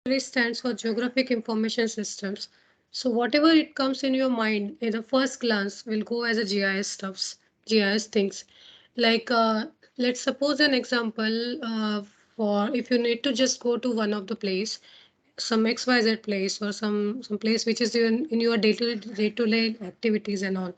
It stands for Geographic Information Systems. So whatever it comes in your mind in the first glance will go as a GIS stuffs, GIS things. Like let's suppose an example for if you need to just go to one of the place, some XYZ place or some place which is in your day-to-day activities and all.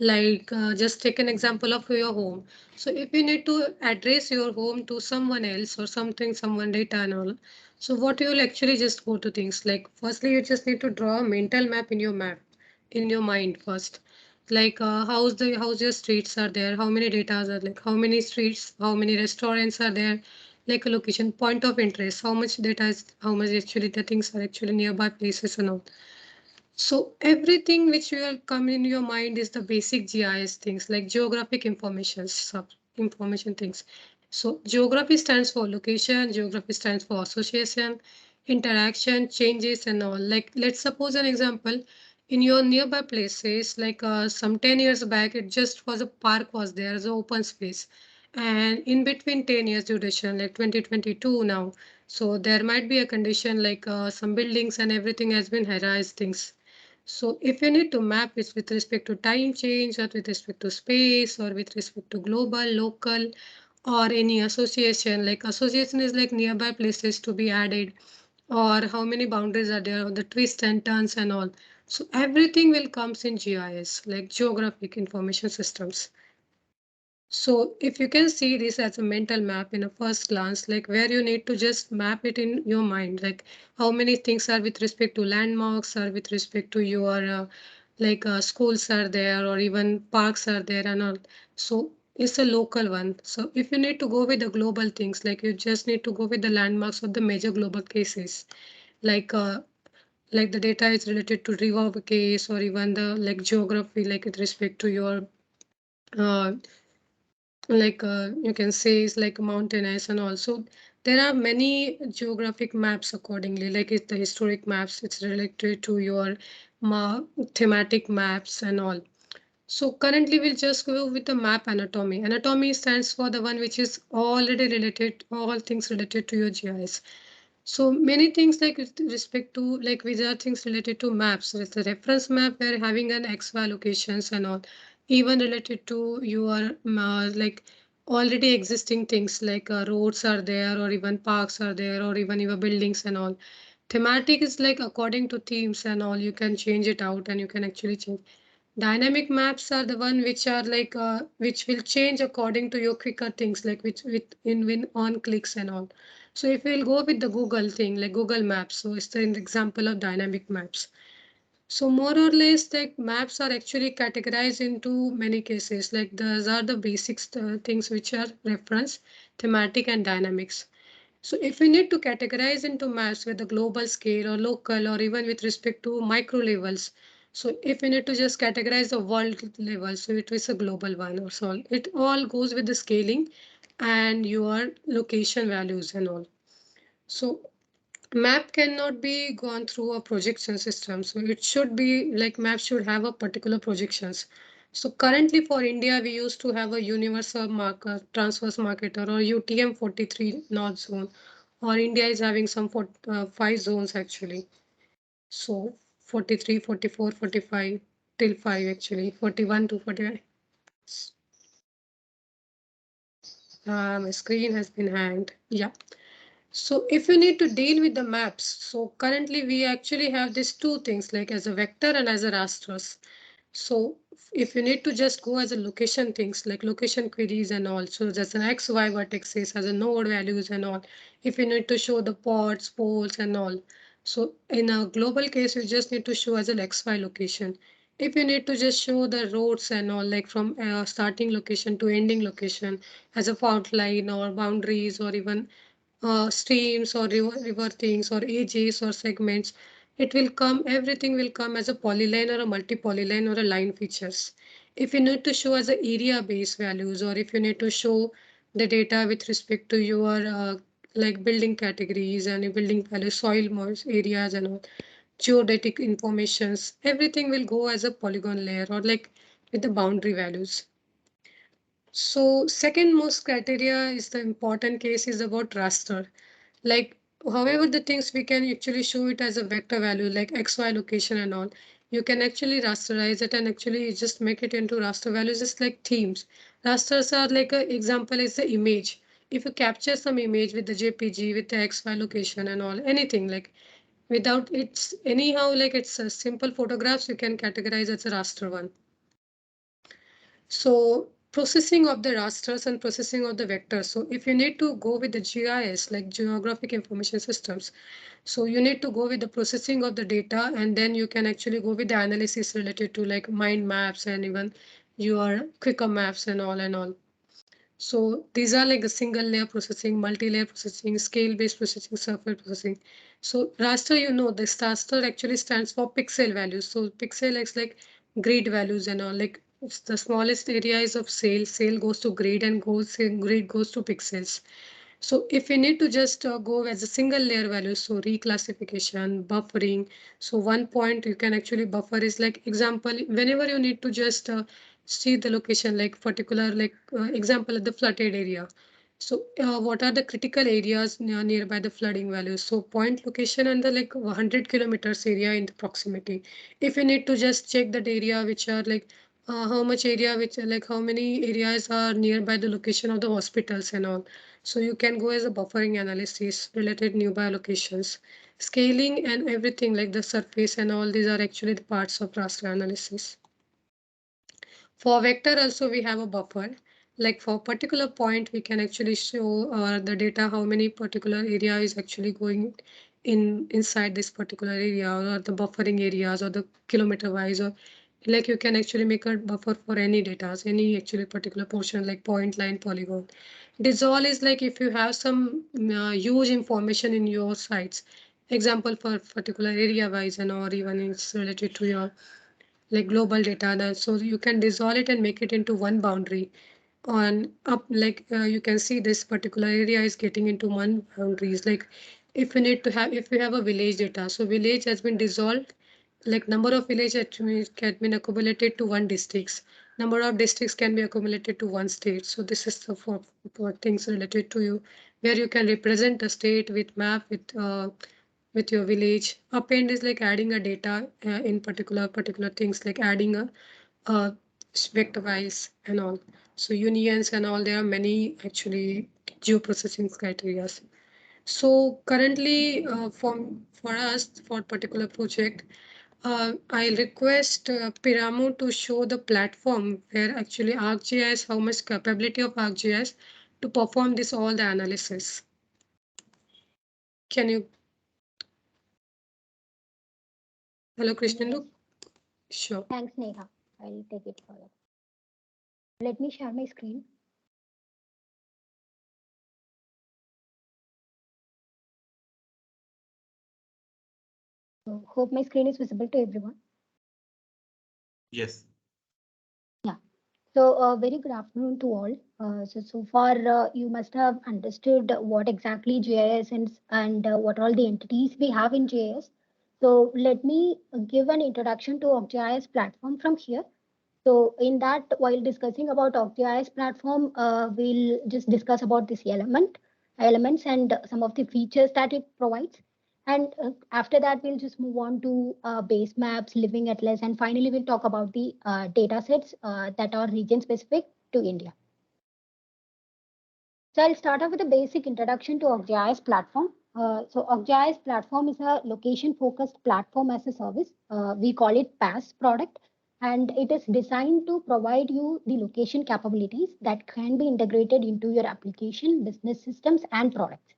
Like just take an example of your home. So if you need to address your home to someone else or something, someone data and all, so what you will actually just go to things like firstly you just need to draw a mental map in your mind first. Like how's your streets are there, how many data are like, how many streets, how many restaurants are there, like a location point of interest, how much data is, how much actually the things are actually nearby places and all. So everything which will come in your mind is the basic GIS things like geographic information information things. So geography stands for location, geography stands for association, interaction, changes and all. Like let's suppose an example in your nearby places like some 10 years back it just was a park was there as an open space, and in between 10 years duration like 2022 now, so there might be a condition like some buildings and everything has been high-rise things. So if you need to map it with respect to time change or with respect to space or with respect to global, local or any association, like association is like nearby places to be added or how many boundaries are there, or the twists and turns and all. So everything will comes in GIS, like geographic information systems. So if you can see this as a mental map in a first glance, like where you need to just map it in your mind, like how many things are with respect to landmarks or with respect to your schools are there or even parks are there and all. So it's a local one. So if you need to go with the global things, like you just need to go with the landmarks of the major global cases, like uh, like the data is related to river case or even the like geography, like with respect to your uh, you can say it's like mountainous and also there are many geographic maps accordingly, like it's the historic maps, it's related to your thematic maps and all. So currently we'll just go with the map anatomy. Anatomy stands for the one which is already related, all things related to your GIS. So many things like with respect to like which are things related to maps. So it's the reference map where having an XY locations and all, even related to your like already existing things like roads are there or even parks are there or even your buildings and all. Thematic is like according to themes and all, you can change it out and you can actually change. Dynamic maps are the one which are like which will change according to your quicker things like which with in when on clicks and all. So if we'll go with the Google thing like Google Maps, so it's an example of dynamic maps. So more or less like maps are actually categorized into many cases, like those are the basics things which are reference, thematic and dynamics. So if we need to categorize into maps with the global scale or local or even with respect to micro levels, so if we need to just categorize the world level, so it is a global one or so. It all goes with the scaling and your location values and all. So map cannot be gone through a projection system. So it should be like map should have a particular projections. So currently for India, we used to have a universal marker, transverse marketer or UTM 43 north zone, or India is having some 5 zones actually. So 43, 44, 45 till 5 actually, 41 to 45. My screen has been hanged. Yeah. So if you need to deal with the maps, so currently we actually have these two things like as a vector and as a rasters. So if you need to just go as a location things like location queries and all, so there's an X, Y vertices as a node values and all. If you need to show the pods, poles and all. So in a global case, you just need to show as an XY location. If you need to just show the roads and all, like from starting location to ending location as a fault line or boundaries or even streams or river things or edges or segments, it will come, everything will come as a polyline or a multi-polyline or a line features. If you need to show as a area base values or if you need to show the data with respect to your like building categories and your building values, soil moist areas and all, geodetic informations, everything will go as a polygon layer or like with the boundary values. So second most criteria is the important case is about raster. Like however the things we can actually show it as a vector value like xy location and all. You can actually rasterize it and actually just make it into raster values just like themes. Rasters are like a example is the image. If you capture some image with the jpg with the xy location and all anything like without it's anyhow like it's a simple photographs you can categorize as a raster one. So processing of the rasters and processing of the vectors. So if you need to go with the GIS, like geographic information systems, so you need to go with the processing of the data and then you can actually go with the analysis related to like mind maps and even your quicker maps and all and all. So these are like a single layer processing, multi-layer processing, scale-based processing, surface processing. So raster, you know, this raster actually stands for pixel values. So pixel is like grid values and all. Like it's the smallest area is of cell. Cell goes to grid and grid goes to pixels. So if we need to just go as a single layer value, so reclassification, buffering. So one point you can actually buffer is like example, whenever you need to just see the location, like particular, like example of the flooded area. So what are the critical areas nearby the flooding values? So point location and the like 100 kilometers area in the proximity. If you need to just check that area which are like how much area which like how many areas are nearby the location of the hospitals and all. So you can go as a buffering analysis related nearby locations, scaling and everything like the surface and all these are actually the parts of raster analysis. For vector also we have a buffer. Like for particular point, we can actually show the data how many particular area is actually going inside this particular area or the buffering areas or the kilometer wise or like you can actually make a buffer for any data, any actually particular portion like point line polygon. This all is like if you have some huge information in your sites, example for particular area wise and or even it's related to your like global data so you can dissolve it and make it into one boundary on up like you can see this particular area is getting into one boundaries like if you need to have if you have a village data so village has been dissolved like number of village can be accumulated to one districts, number of districts can be accumulated to one state. So this is the for things related to you where you can represent a state with map with your village. Append is like adding a data in particular things like adding a vector wise and all. So unions and all there are many actually geoprocessing criteria. So currently for us for particular project, I request Piramu to show the platform where actually ArcGIS how much capability of ArcGIS to perform this all the analysis. Can you hello Yes, Krishnendu? Sure. thanks, Neha. I'll take it further. Let me share my screen. So, hope my screen is visible to everyone. Yes. Yeah. So, very good afternoon to all. So far, you must have understood what exactly GIS and what all the entities we have in GIS. So, let me give an introduction to ArcGIS platform from here. So in that, while discussing about ArcGIS platform, we'll just discuss about this elements and some of the features that it provides. And after that, we'll just move on to base maps, living atlas, and finally we'll talk about the data sets that are region specific to India. So I'll start off with a basic introduction to ArcGIS platform. So ArcGIS platform is a location-focused platform as a service. We call it PaaS product, and it is designed to provide you the location capabilities that can be integrated into your application, business systems, and products.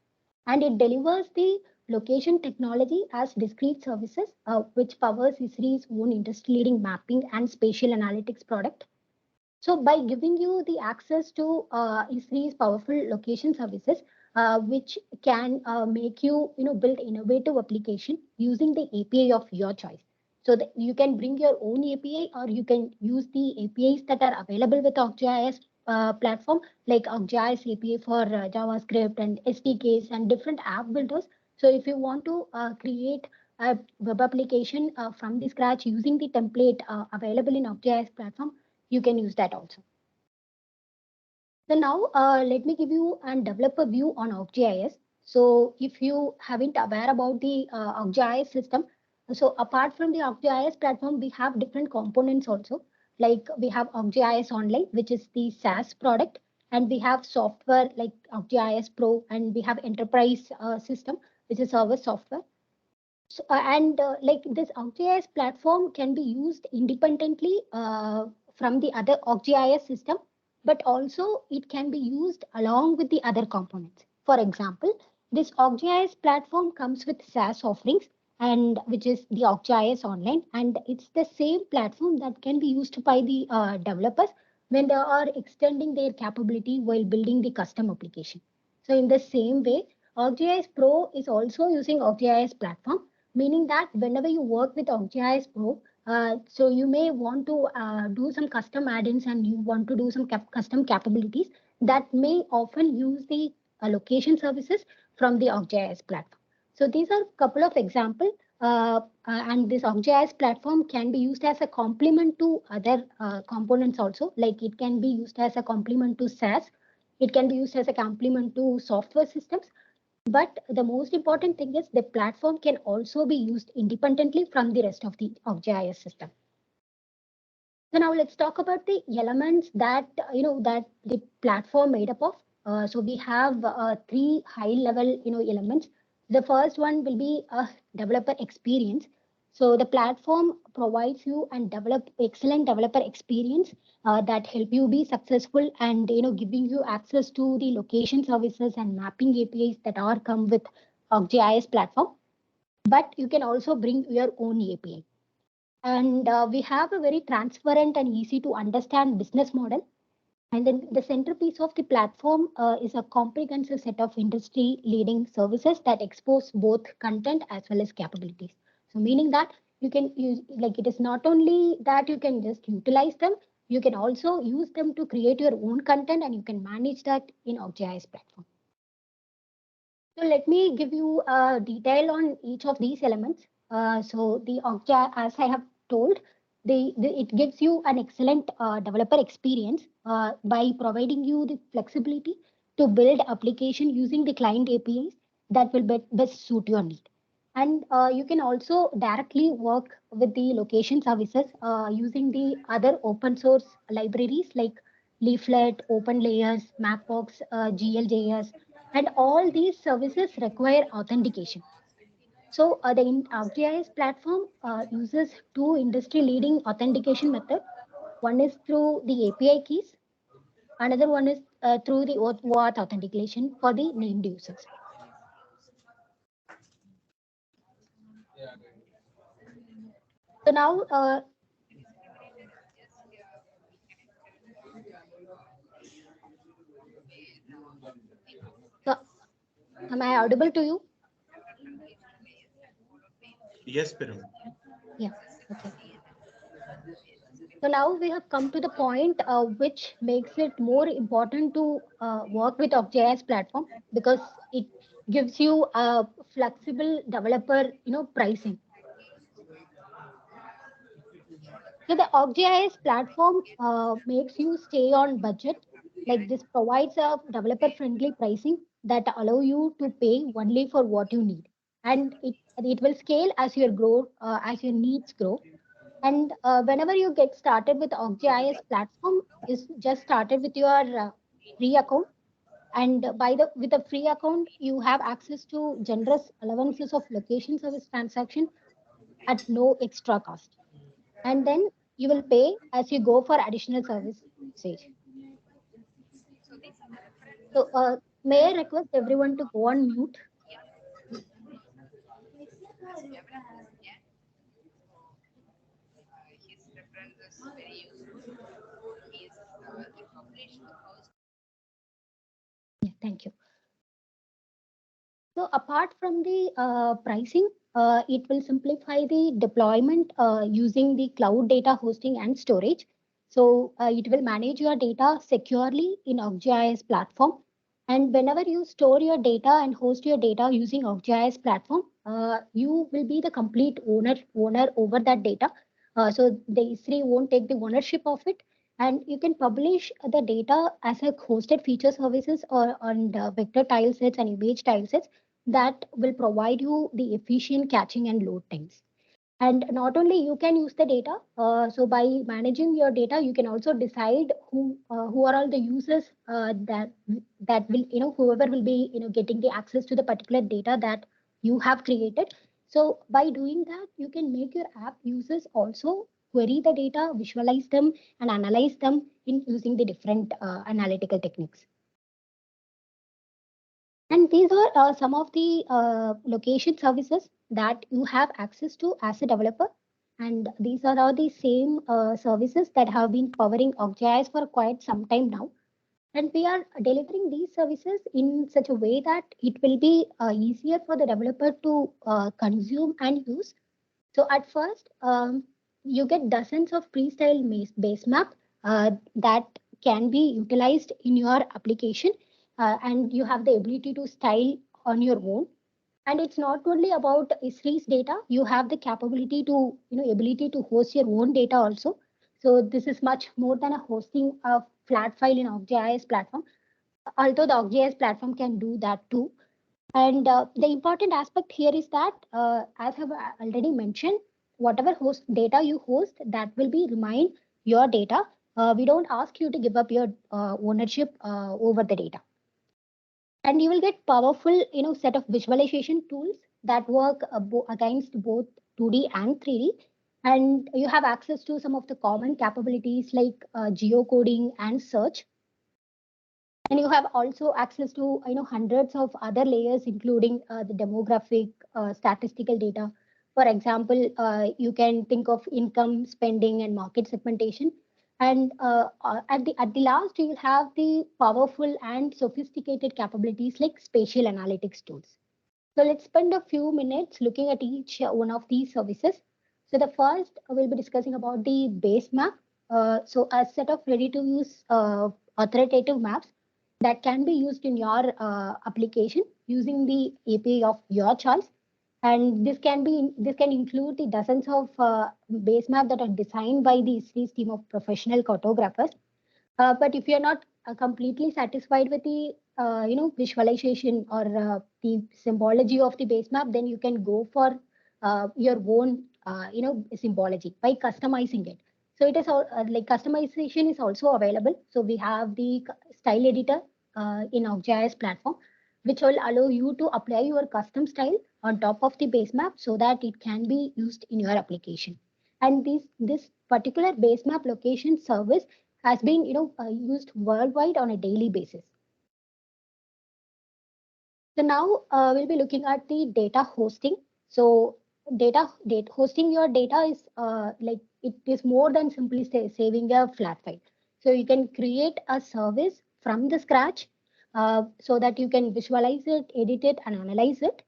And it delivers the location technology as discrete services, which powers Esri's own industry-leading mapping and spatial analytics product. So by giving you the access to Esri's powerful location services, which can make you, build innovative application using the API of your choice. So that you can bring your own API or you can use the APIs that are available with ArcGIS platform, like ArcGIS API for JavaScript and SDKs and different app builders. So if you want to create a web application from the scratch using the template available in ArcGIS platform, you can use that also. So now let me give you and develop a view on ArcGIS. So if you haven't aware about the ArcGIS system, so apart from the ArcGIS platform, we have different components also. Like we have ArcGIS Online, which is the SaaS product, and we have software like ArcGIS Pro, and we have Enterprise system, which is service software. So, like this ArcGIS platform can be used independently from the other ArcGIS system, but also it can be used along with the other components. For example, this ArcGIS platform comes with SaaS offerings, and which is the ArcGIS Online, and it's the same platform that can be used by the developers when they are extending their capability while building the custom application. So in the same way, ArcGIS Pro is also using ArcGIS platform, meaning that whenever you work with ArcGIS Pro, so you may want to do some custom add-ins and you want to do some custom capabilities that may often use the location services from the ArcGIS platform. So these are a couple of examples, and this ArcGIS platform can be used as a complement to other components also, like it can be used as a complement to SaaS, it can be used as a complement to software systems, but the most important thing is the platform can also be used independently from the rest of the ArcGIS system. So now let's talk about the elements that that the platform made up of. So we have three high-level elements. The first one will be a developer experience. So the platform provides you and develop excellent developer experience that help you be successful, and giving you access to the location services and mapping APIs that are come with ArcGIS platform. But you can also bring your own API. And we have a very transparent and easy to understand business model. And then the centerpiece of the platform is a comprehensive set of industry leading services that expose both content as well as capabilities. So meaning that you can use, like, it is not only that you can just utilize them, you can also use them to create your own content, and you can manage that in ArcGIS platform. So let me give you a detail on each of these elements. So the Okja, as I have told, it gives you an excellent developer experience by providing you the flexibility to build application using the client APIs that will best suit your need. And you can also directly work with the location services using the other open source libraries like Leaflet, OpenLayers, Mapbox, GLJS, and all these services require authentication. So the ArcGIS platform uses two industry-leading authentication methods. One is through the API keys. Another one is through the OAuth authentication for the named users. So now, so am I audible to you? Yes, Piram. Yeah. Okay. So now we have come to the point which makes it more important to work with ArcGIS platform, because it gives you a flexible developer, pricing. So the ArcGIS platform makes you stay on budget. Like this provides a developer-friendly pricing that allow you to pay only for what you need, and it will scale as your grow as your needs grow. And whenever you get started with ArcGIS platform, is just started with your free account. And by the with a free account, you have access to generous allowances of location service transaction at no extra cost. And then you will pay as you go for additional service usage. So may I request everyone to go on mute? Yeah, thank you. So apart from the pricing, it will simplify the deployment using the cloud data hosting and storage. So it will manage your data securely in ArcGIS platform. And whenever you store your data and host your data using ArcGIS platform, you will be the complete owner over that data. So the Esri won't take the ownership of it, and you can publish the data as a hosted feature services or on the vector tile sets and image tile sets, that will provide you the efficient catching and load times. And not only you can use the data, so by managing your data, you can also decide who are all the users that will, whoever will be, getting the access to the particular data that you have created. So by doing that, you can make your app users also query the data, visualize them, and analyze them in using the different analytical techniques. And these are some of the location services that you have access to as a developer. And these are all the same services that have been powering ArcGIS for quite some time now. And we are delivering these services in such a way that it will be easier for the developer to consume and use. So at first, you get dozens of pre-style base map that can be utilized in your application, and you have the ability to style on your own. And it's not only about Esri's data; you have the capability to, ability to host your own data also. So this is much more than a hosting a flat file in ArcGIS platform. Although the ArcGIS platform can do that too. And the important aspect here is that, as I've already mentioned, whatever host data you host, that will be remain your data. We don't ask you to give up your ownership over the data. And you will get powerful, set of visualization tools that work against both 2D and 3D. And you have access to some of the common capabilities like geocoding and search. And you have also access to, hundreds of other layers, including the demographic, statistical data. For example, you can think of income, spending, and market segmentation. And at the last, you will have the powerful and sophisticated capabilities like spatial analytics tools. So let's spend a few minutes looking at each one of these services. So the first, we'll be discussing about the base map. So a set of ready-to-use authoritative maps that can be used in your application using the API of your choice. And this can include the dozens of base maps that are designed by the ISRI's team of professional cartographers. But if you're not completely satisfied with the visualization or the symbology of the base map, then you can go for your own symbology by customizing it. So it is all, like customization is also available. So we have the style editor in ArcGIS platform, which will allow you to apply your custom style on top of the base map so that it can be used in your application. And this particular base map location service has been used worldwide on a daily basis. So now we'll be looking at the data hosting. So data hosting your data is like it is more than simply saving a flat file. So you can create a service from the scratch so that you can visualize it, edit it, and analyze it.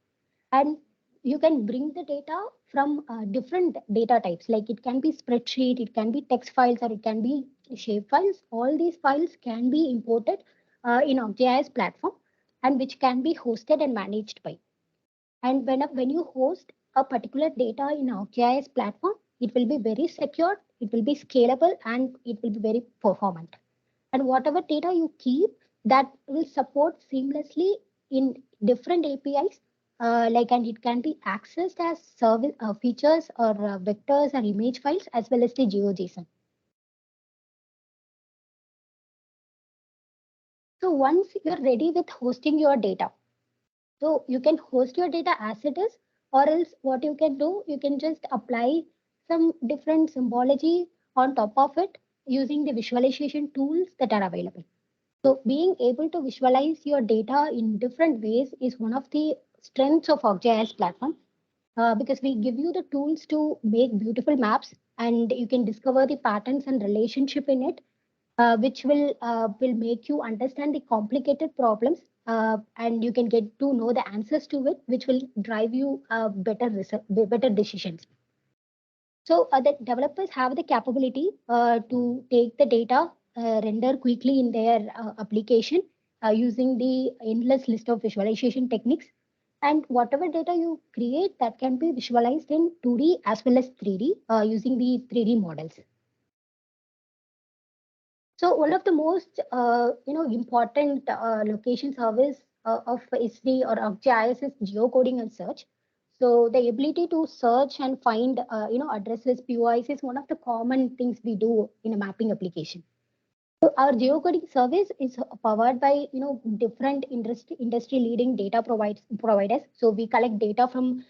And you can bring the data from different data types, like it can be spreadsheet, it can be text files, or it can be shape files. All these files can be imported in ArcGIS platform, and which can be hosted and managed by. And when you host a particular data in ArcGIS platform, it will be very secure, it will be scalable, and it will be very performant. And whatever data you keep, that will support seamlessly in different APIs, and it can be accessed as service features or vectors or image files as well as the GeoJSON. So once you're ready with hosting your data, so you can host your data as it is, or else what you can do, you can just apply some different symbology on top of it using the visualization tools that are available. So being able to visualize your data in different ways is one of the strengths of ArcGIS platform, because we give you the tools to make beautiful maps, and you can discover the patterns and relationship in it, which will make you understand the complicated problems, and you can get to know the answers to it, which will drive you better decisions. So the developers have the capability to take the data, render quickly in their application using the endless list of visualization techniques. And whatever data you create, that can be visualized in 2D as well as 3D using the 3D models. So one of the most important location service of Esri or ArcGIS is geocoding and search. So the ability to search and find addresses, POIs is one of the common things we do in a mapping application. So our geocoding service is powered by different industry leading data providers. So we collect data from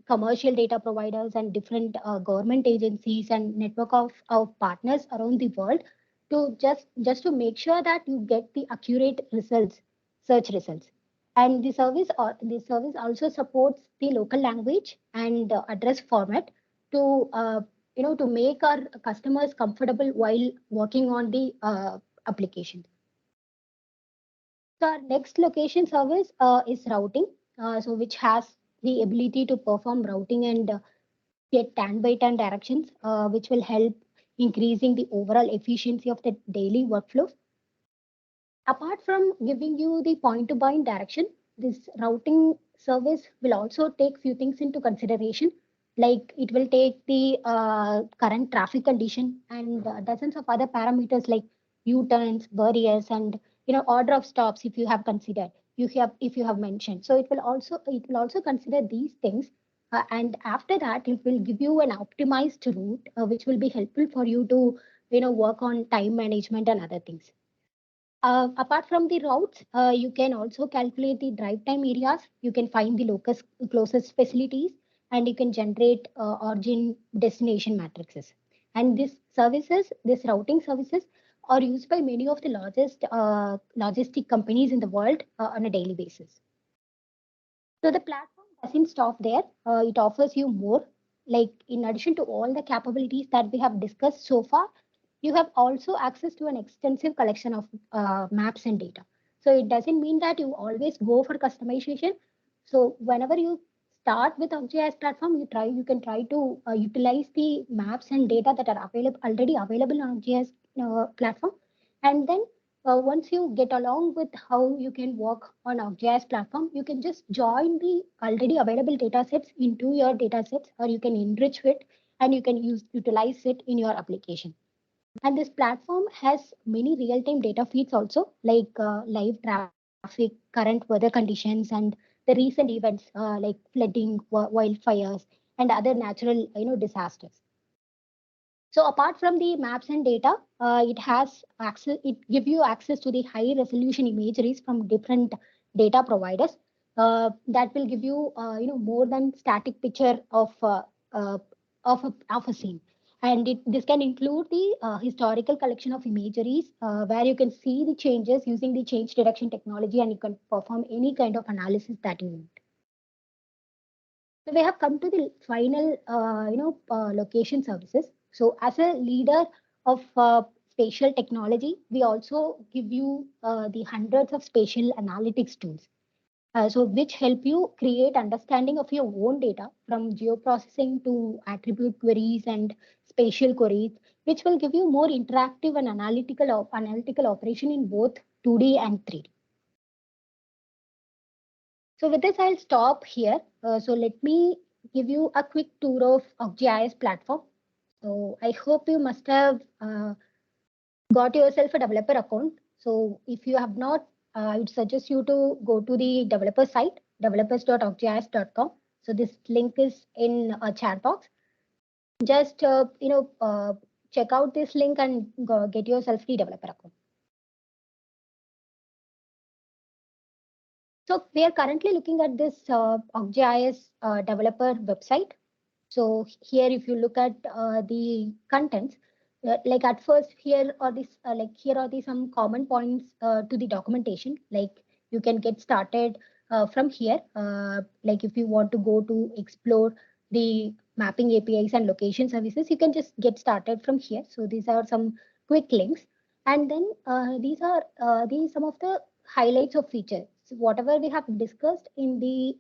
commercial data providers and different government agencies and network of partners around the world to just to make sure that you get the accurate results, search results. And the service also supports the local language and address format to to make our customers comfortable while working on the application. So our next location service is routing, so which has the ability to perform routing and get turn by turn directions, which will help increasing the overall efficiency of the daily workflow. Apart from giving you the point to point direction, this routing service will also take few things into consideration. Like it will take the current traffic condition and dozens of other parameters like U-turns, barriers, and order of stops if you have considered. You have if you have mentioned. So it will also consider these things. And after that, it will give you an optimized route, which will be helpful for you to work on time management and other things. Apart from the routes, you can also calculate the drive time areas. You can find the closest facilities, and you can generate origin destination matrices. And these routing services, are used by many of the largest logistic companies in the world on a daily basis. So the platform doesn't stop there. It offers you more. Like in addition to all the capabilities that we have discussed so far, you have also access to an extensive collection of maps and data. So it doesn't mean that you always go for customization. So whenever you start with ArcGIS platform, you can try to utilize the maps and data that are already available on ArcGIS platform, and then once you get along with how you can work on ArcGIS platform, you can just join the already available data sets into your data sets, or you can enrich it and you can utilize it in your application. And this platform has many real-time data feeds also, like live traffic, current weather conditions, and the recent events like flooding, wildfires, and other natural disasters. So apart from the maps and data, it has access. It give you access to the high resolution imageries from different data providers. That will give you, more than static picture uh, of a scene. And this can include the historical collection of imageries, where you can see the changes using the change detection technology, and you can perform any kind of analysis that you want. So we have come to the final, location services. So as a leader of spatial technology, we also give you the hundreds of spatial analytics tools. So which help you create understanding of your own data from geoprocessing to attribute queries and spatial queries, which will give you more interactive and analytical operation in both 2D and 3D. So with this, I'll stop here. So let me give you a quick tour of ArcGIS platform. So I hope you must have got yourself a developer account. So if you have not, I would suggest you to go to the developer site, developers.arcgis.com. So this link is in a chat box. Just check out this link and get yourself the developer account. So we are currently looking at this ArcGIS developer website. So here, if you look at the contents, like at first here are the some common points to the documentation. Like you can get started from here. Like if you want to go to explore the mapping APIs and location services, you can just get started from here. So these are some quick links, and then these some of the highlights of features. So whatever we have discussed in the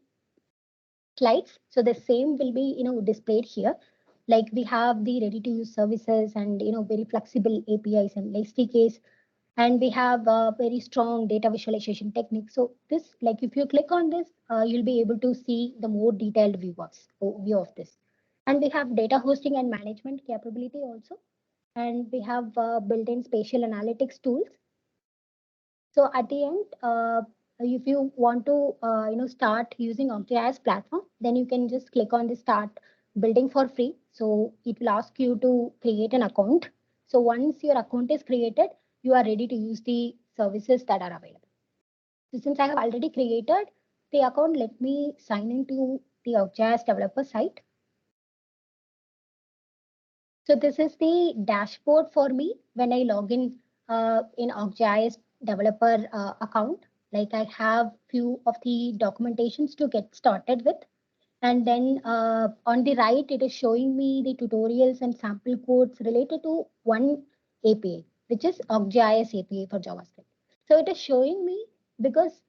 slides. So the same will be, displayed here. Like we have the ready to use services and, very flexible APIs and SDKs. And we have a very strong data visualization technique. So this, like if you click on this, you'll be able to see the more detailed view of this. And we have data hosting and management capability also. And we have built-in spatial analytics tools. So at the end, if you want to start using ArcGIS platform, then you can just click on the start building for free. So it will ask you to create an account. So once your account is created, you are ready to use the services that are available. So since I have already created the account, let me sign into the ArcGIS developer site. So this is the dashboard for me when I log in ArcGIS developer account. Like I have few of the documentations to get started with. And then on the right, it is showing me the tutorials and sample codes related to one API, which is ArcGIS API for JavaScript. So it is showing me because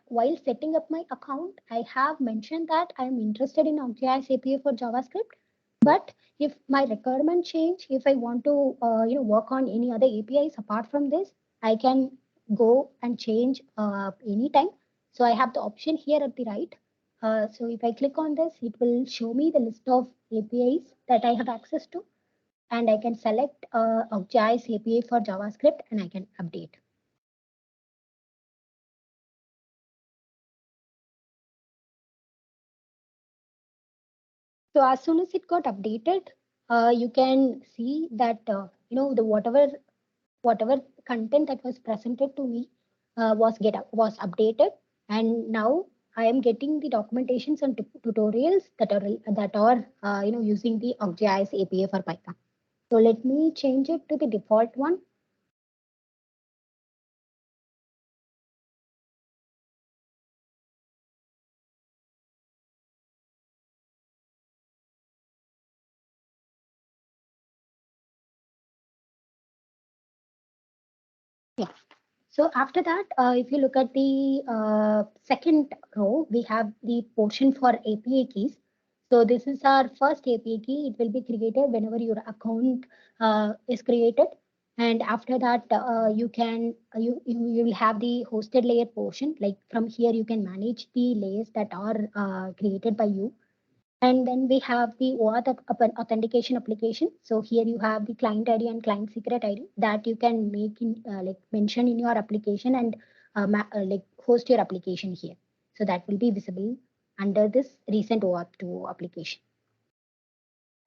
while setting up my account, I have mentioned that I am interested in ArcGIS API for JavaScript. But if my requirement change, if I want to work on any other APIs apart from this, I can go and change anytime. So I have the option here at the right. So if I click on this, it will show me the list of APIs that I have access to, and I can select ArcGIS API for JavaScript and I can update. So as soon as it got updated, you can see that the whatever content that was presented to me was updated, and now I am getting the documentations and tutorials that are using the ArcGIS API for Python. So let me change it to the default one. Yeah. So after that, if you look at the second row, we have the portion for API keys. So this is our first API key. It will be created whenever your account is created. And after that, you will have the hosted layer portion. Like from here, you can manage the layers that are created by you. And then we have the OAuth authentication application. So here you have the client ID and client secret ID that you can make in like mention in your application and like host your application here. So that will be visible under this recent OAuth 2 application.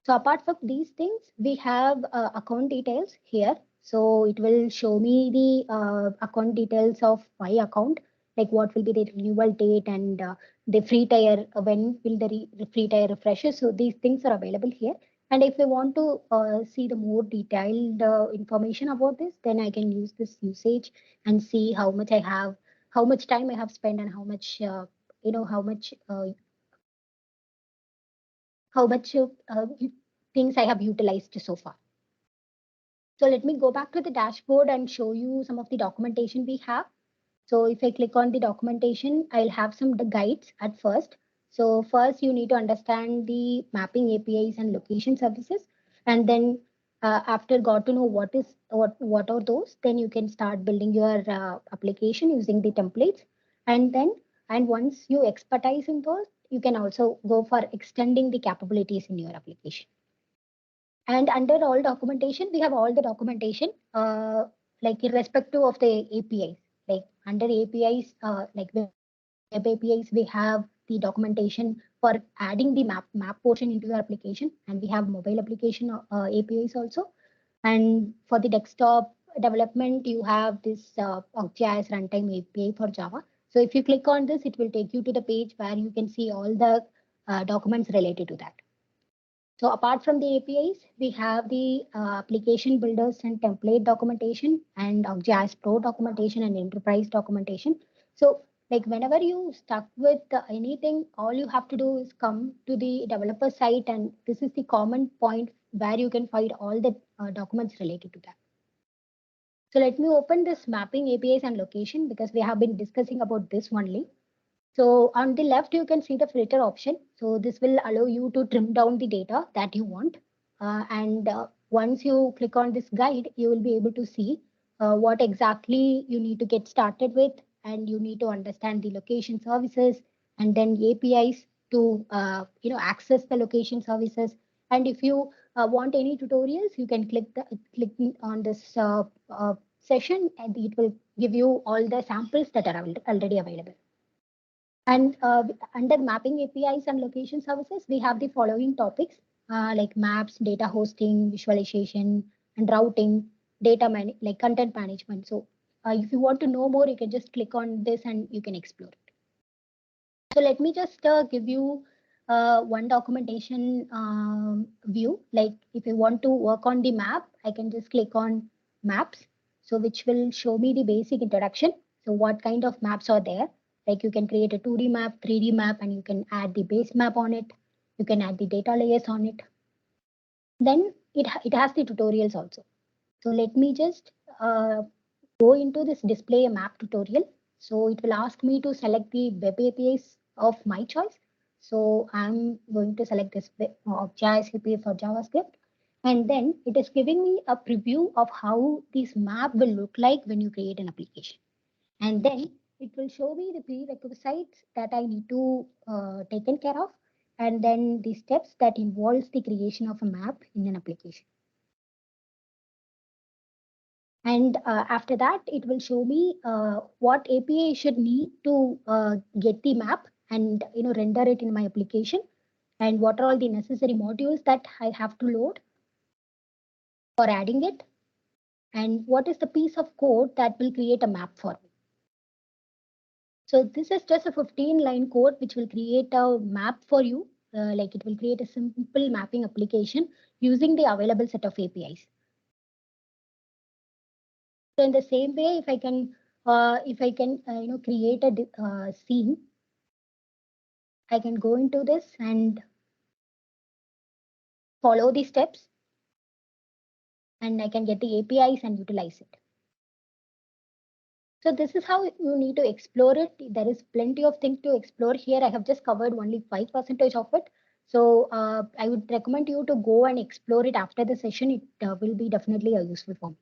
So apart from these things, we have account details here. So it will show me the account details of my account, like what will be the renewal date and the free tier, when will the free tier refreshes. So these things are available here. And if I want to see the more detailed information about this, then I can use this usage and see how much I have, how much time I have spent, and how much how much things I have utilized so far. So let me go back to the dashboard and show you some of the documentation we have. So if I click on the documentation, I'll have some guides at first. So first you need to understand the mapping APIs and location services. And then after got to know what are those, then you can start building your application using the templates. And then and once you expertise in those, you can also go for extending the capabilities in your application. And under all documentation, we have all the documentation, like irrespective of the APIs. Like under APIs, like web APIs, we have the documentation for adding the map portion into your application, and we have mobile application APIs also. And for the desktop development, you have this ArcGIS runtime API for Java. So if you click on this, it will take you to the page where you can see all the documents related to that. So apart from the APIs, we have the application builders and template documentation and ArcGIS Pro documentation and enterprise documentation. So like whenever you stuck with anything, all you have to do is come to the developer site, and this is the common point where you can find all the documents related to that. So let me open this mapping APIs and location because we have been discussing about this only. So on the left, you can see the filter option. So this will allow you to trim down the data that you want. And once you click on this guide, you will be able to see what exactly you need to get started with. And you need to understand the location services and then APIs to access the location services. And if you want any tutorials, you can click on this session, and it will give you all the samples that are already available. And under mapping APIs and location services, we have the following topics like maps, data hosting, visualization, and routing, like content management. So if you want to know more, you can just click on this and you can explore it. So let me just give you one documentation view. Like if you want to work on the map, I can just click on maps. So which will show me the basic introduction. So what kind of maps are there? Like you can create a 2D map, 3D map, and you can add the base map on it. You can add the data layers on it. Then it has the tutorials also. So let me just go into this display a map tutorial. So it will ask me to select the web APIs of my choice. So I'm going to select this ArcGIS API for JavaScript. And then it is giving me a preview of how this map will look like when you create an application. And then it will show me the prerequisites that I need to taken care of, and then the steps that involves the creation of a map in an application. And after that, it will show me what API I should need to get the map and render it in my application, and what are all the necessary modules that I have to load for adding it, and what is the piece of code that will create a map for me. So this is just a 15-line code which will create a map for you. Like it will create a simple mapping application using the available set of APIs. So in the same way, if I can create a scene, I can go into this and follow the steps, and I can get the APIs and utilize it. So this is how you need to explore it. There is plenty of things to explore here. I have just covered only 5% of it. So I would recommend you to go and explore it after the session. It will be definitely a useful form.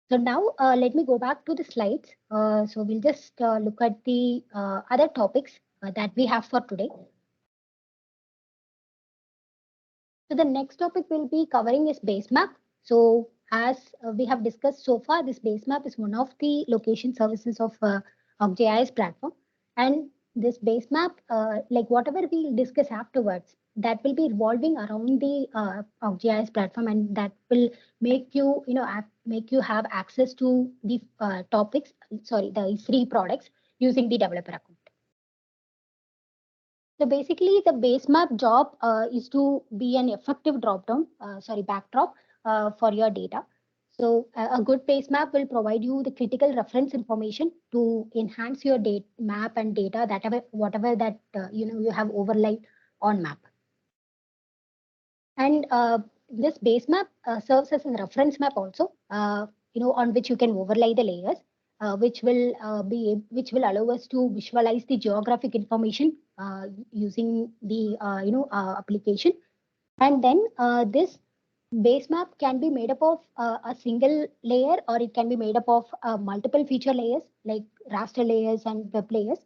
So now let me go back to the slides. So we'll just look at the other topics that we have for today. So the next topic we'll be covering is base map. So as we have discussed so far, this base map is one of the location services of ArcGIS platform. And this base map, like whatever we'll discuss afterwards, that will be revolving around the ArcGIS platform, and that will make you, make you have access to the topics, sorry, the free products using the developer account. So basically, the base map job is to be an effective backdrop for your data. So a good base map will provide you the critical reference information to enhance your data map and data that whatever that you have overlaid on map. And this base map serves as a reference map also, on which you can overlay the layers, which will allow us to visualize the geographic information using the application. And then this base map can be made up of a single layer, or it can be made up of multiple feature layers like raster layers and web layers.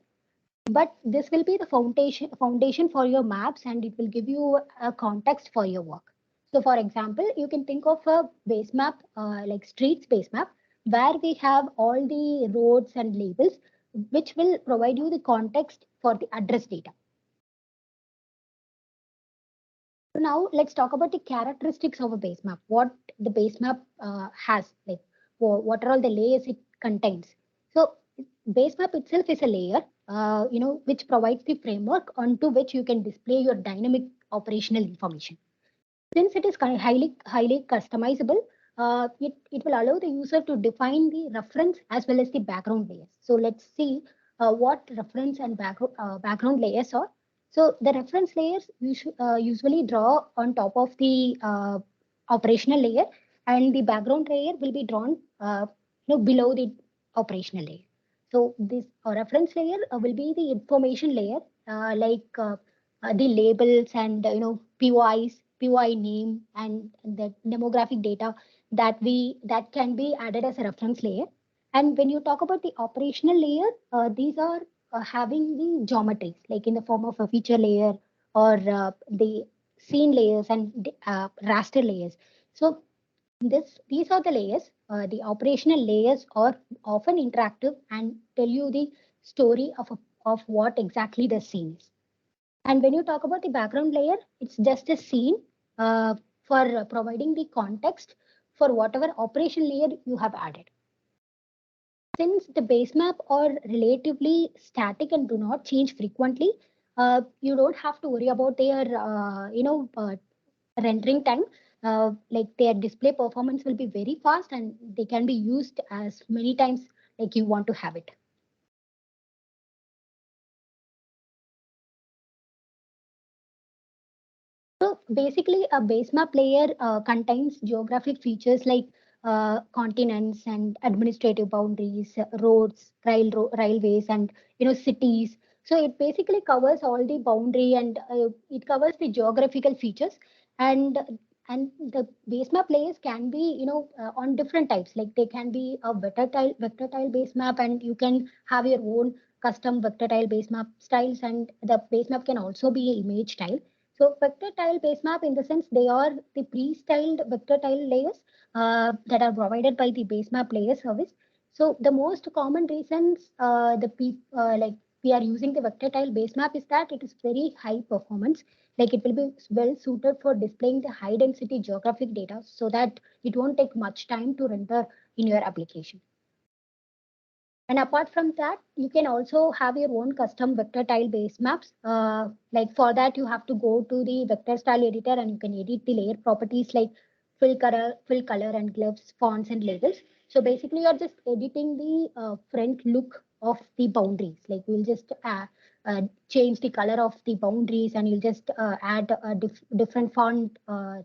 But this will be the foundation for your maps, and it will give you a context for your work. So for example, you can think of a base map like streets base map, where we have all the roads and labels, which will provide you the context for the address data. So now let's talk about the characteristics of a base map. What the base map has, like what are all the layers it contains. So base map itself is a layer, which provides the framework onto which you can display your dynamic operational information. Since it is highly customizable, it will allow the user to define the reference as well as the background layers. So let's see what reference and background layers are. So the reference layers usually draw on top of the operational layer, and the background layer will be drawn below the operational layer. So this reference layer will be the information layer, the labels and POI name and the demographic data that can be added as a reference layer. And when you talk about the operational layer, these are having the geometries like in the form of a feature layer or the scene layers and raster layers. So these are the layers the operational layers are often interactive and tell you the story of what exactly the scene is. And when you talk about the background layer, it's just a scene for providing the context for whatever operation layer you have added. Since the base map are relatively static and do not change frequently, you don't have to worry about their, rendering time. Like their display performance will be very fast and they can be used as many times like you want to have it. So basically, a base map layer contains geographic features like continents and administrative boundaries, roads, railways, and cities. So it basically covers all the boundary and it covers the geographical features. And the base map layers can be on different types. Like they can be a vector tile base map, and you can have your own custom vector tile base map styles. And the base map can also be image tile. So vector tile base map, in the sense, they are the pre-styled vector tile layers that are provided by the base map layer service. So the most common reasons like we are using the vector tile base map is that it is very high performance. Like it will be well suited for displaying the high density geographic data so that it won't take much time to render in your application. And apart from that, you can also have your own custom vector tile base maps. Like for that, you have to go to the vector style editor and you can edit the layer properties like fill color and glyphs, fonts and labels. So basically, you're just editing the front look of the boundaries. Like we'll just change the color of the boundaries and you'll just add a different font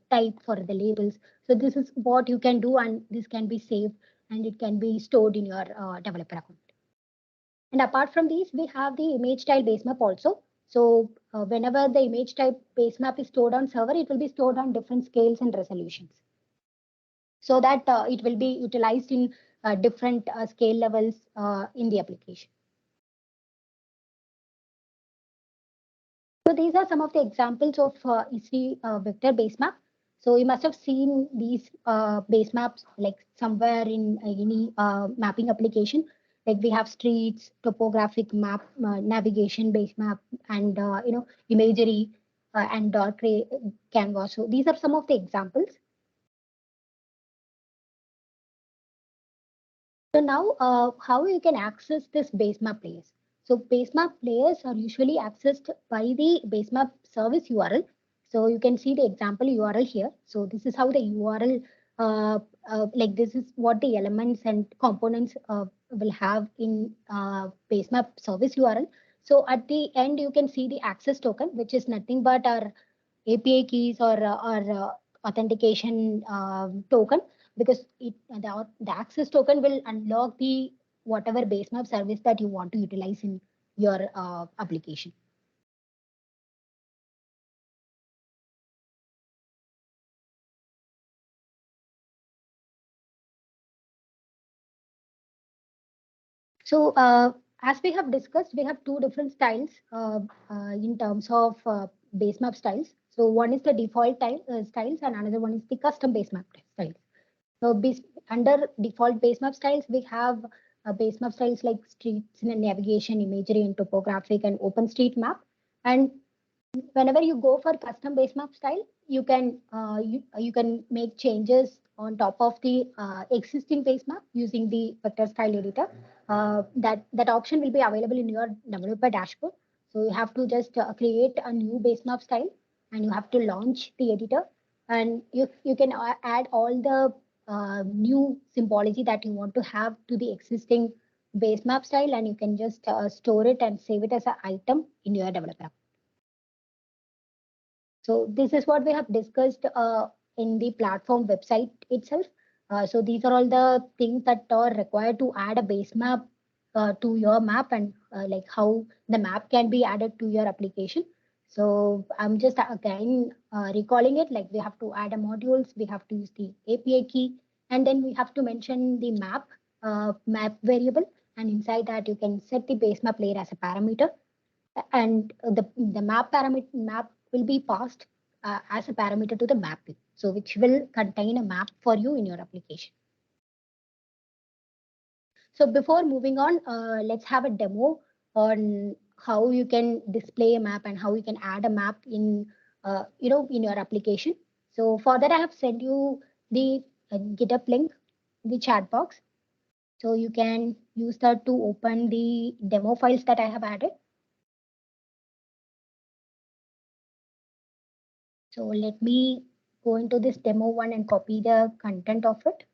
type for the labels. So this is what you can do, and this can be saved and it can be stored in your developer account. And apart from these, we have the image style base map also. So whenever the image type base map is stored on server, it will be stored on different scales and resolutions so that it will be utilized in different scale levels in the application. So these are some of the examples of Esri vector base map. So you must have seen these base maps like somewhere in any mapping application. Like we have streets, topographic map, navigation base map, and imagery and dark gray canvas. So these are some of the examples. So now, how you can access this base map layers? So base map layers are usually accessed by the base map service URL. So you can see the example URL here. So this is how the URL, like this is what the elements and components will have in base map service URL. So at the end, you can see the access token, which is nothing but our API keys or authentication token, because the access token will unlock the whatever base map service that you want to utilize in your application. So as we have discussed, we have two different styles in terms of base map styles. So one is the default styles and another one is the custom base map styles. So under default base map styles, we have base map styles like streets and navigation, imagery and topographic and open street map. And whenever you go for custom base map style, you can make changes on top of the existing base map using the vector style editor. That option will be available in your developer dashboard. So you have to just create a new base map style and you have to launch the editor, and you can add all the new symbology that you want to have to the existing base map style, and you can just store it and save it as an item in your developer. So this is what we have discussed in the platform website itself. So these are all the things that are required to add a base map to your map, and like how the map can be added to your application. So I'm just again recalling it, like we have to add a modules, we have to use the API key, and then we have to mention the map variable. And inside that, you can set the base map layer as a parameter, and the map will be passed as a parameter to the mapping, so which will contain a map for you in your application. So before moving on, let's have a demo on how you can display a map and how you can add a map in, in your application. So for that, I have sent you the GitHub link, the chat box. So you can use that to open the demo files that I have added. So let me go into this demo one and copy the content of it.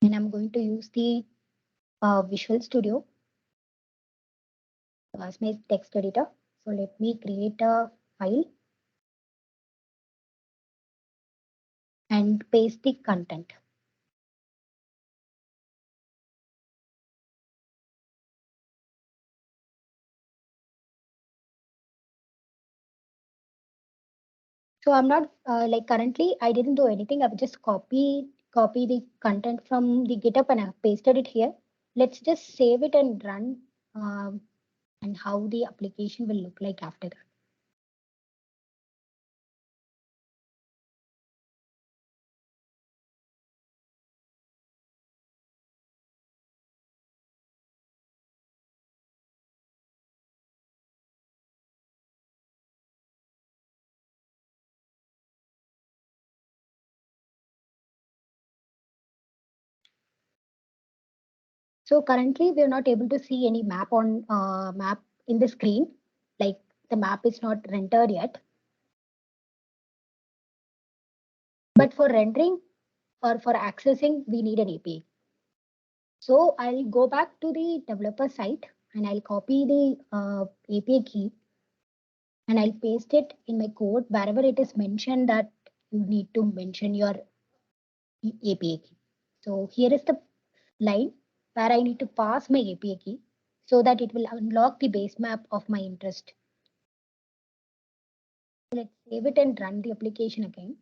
And I'm going to use the Visual Studio as my text editor. So let me create a file and paste the content. So I'm not like currently I didn't do anything. I've just copy the content from the GitHub and I've pasted it here. Let's just save it and run and how the application will look like after that. So currently we are not able to see any map on map in the screen. Like the map is not rendered yet. But for rendering or for accessing, we need an API. So I'll go back to the developer site and I'll copy the API key and I'll paste it in my code wherever it is mentioned that you need to mention your API key. So here is the line where I need to pass my API key so that it will unlock the base map of my interest. Let's save it and run the application again.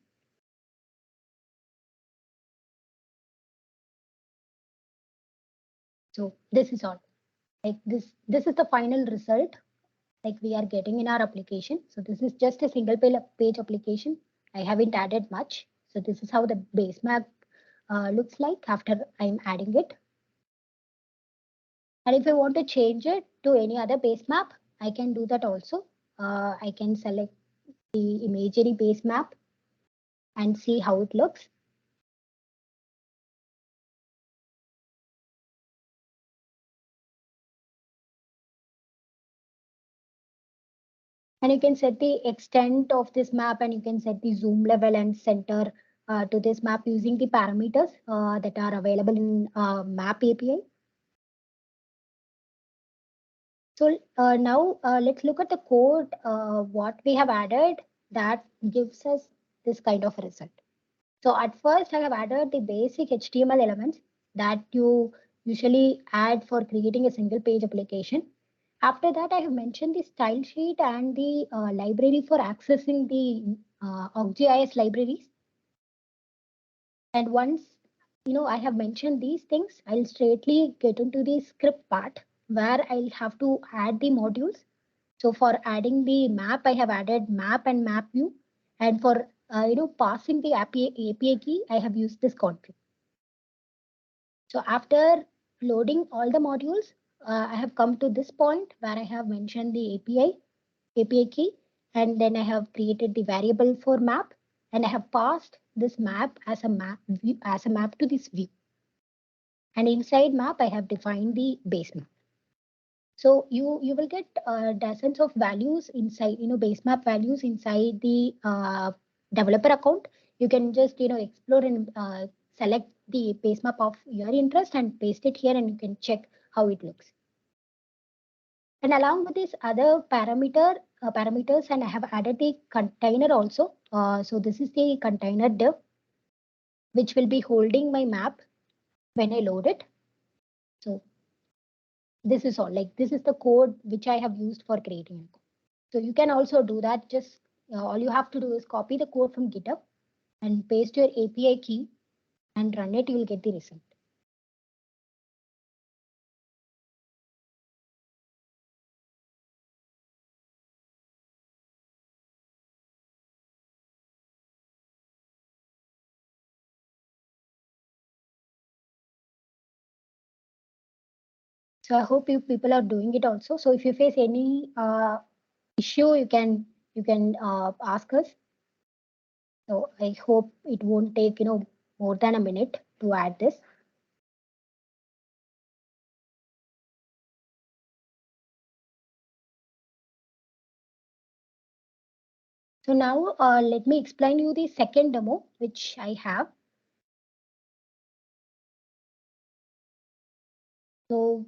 So this is all. Like this is the final result like we are getting in our application. So this is just a single page application. I haven't added much. So this is how the base map looks like after I'm adding it. And if I want to change it to any other base map, I can do that also. I can select the imagery base map and see how it looks. And you can set the extent of this map and you can set the zoom level and center to this map using the parameters that are available in map API. So now let's look at the code, what we have added that gives us this kind of result. So at first I have added the basic HTML elements that you usually add for creating a single page application. After that, I have mentioned the style sheet and the library for accessing the ArcGIS libraries. And once I have mentioned these things, I'll straightly get into the script part where I'll have to add the modules. So for adding the map, I have added map and map view. And for passing the API key, I have used this config. So after loading all the modules, I have come to this point where I have mentioned the API key, and then I have created the variable for map, and I have passed this map as a map to this view. And inside map, I have defined the base map. So you will get dozens of values inside, base map values inside the developer account. You can just explore and select the base map of your interest and paste it here, and you can check how it looks. And along with these other parameters, and I have added the container also. So this is the container div, which will be holding my map when I load it. So this is all. Like this is the code which I have used for creating it. So you can also do that. Just all you have to do is copy the code from GitHub and paste your API key and run it. You will get the result. So I hope you people are doing it also. So if you face any issue, you can ask us. So I hope it won't take more than a minute to add this. So now let me explain you the second demo which I have. So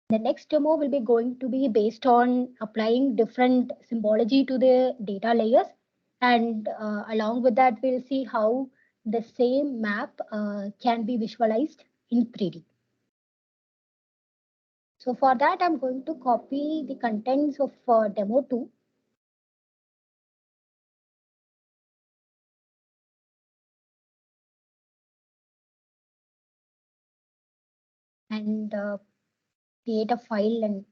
the next demo will be going to be based on applying different symbology to the data layers. And along with that, we'll see how the same map can be visualized in 3D. So for that, I'm going to copy the contents of demo 2. And create a file and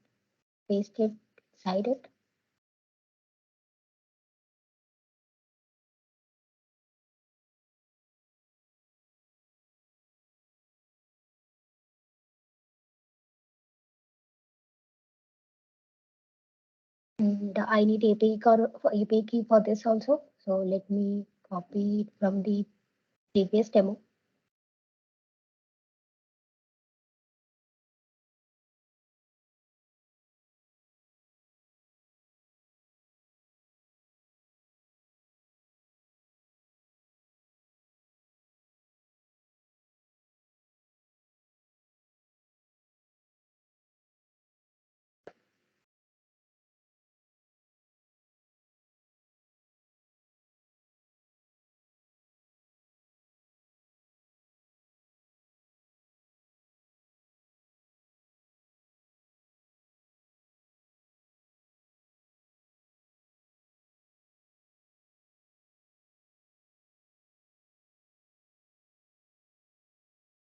paste it inside it. And I need API key for this also. So let me copy it from the previous demo.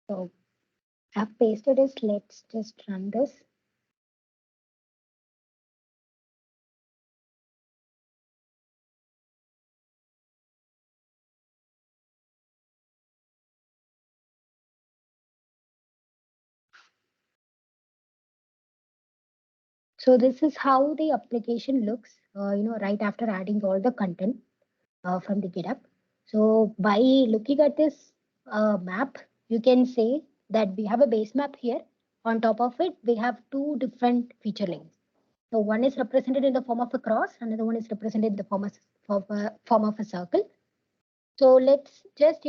So I've pasted this. Let's just run this. So this is how the application looks, right after adding all the content from the GitHub. So by looking at this map, you can say that we have a base map here. On top of it, we have two different feature lanes. So one is represented in the form of a cross, another one is represented in the form of a circle. So let's just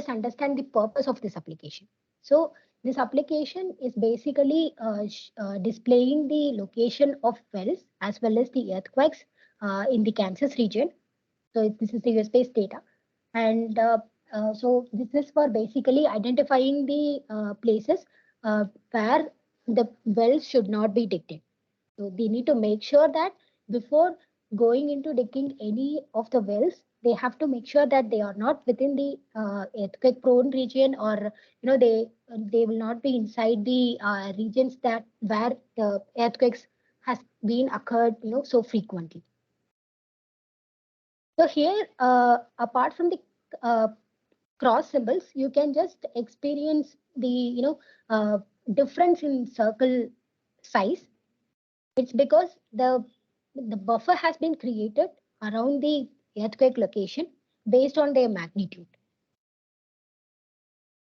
understand the purpose of this application. So this application is basically displaying the location of wells as well as the earthquakes in the Kansas region. So this is the US-based data. And so this is for basically identifying the places where the wells should not be digged in. So they need to make sure that before going into digging any of the wells, they have to make sure that they are not within the earthquake prone region, or they will not be inside the regions that where the earthquakes has been occurred so frequently. So here, apart from the uh, cross symbols, you can just experience the difference in circle size. It's because the buffer has been created around the earthquake location based on their magnitude.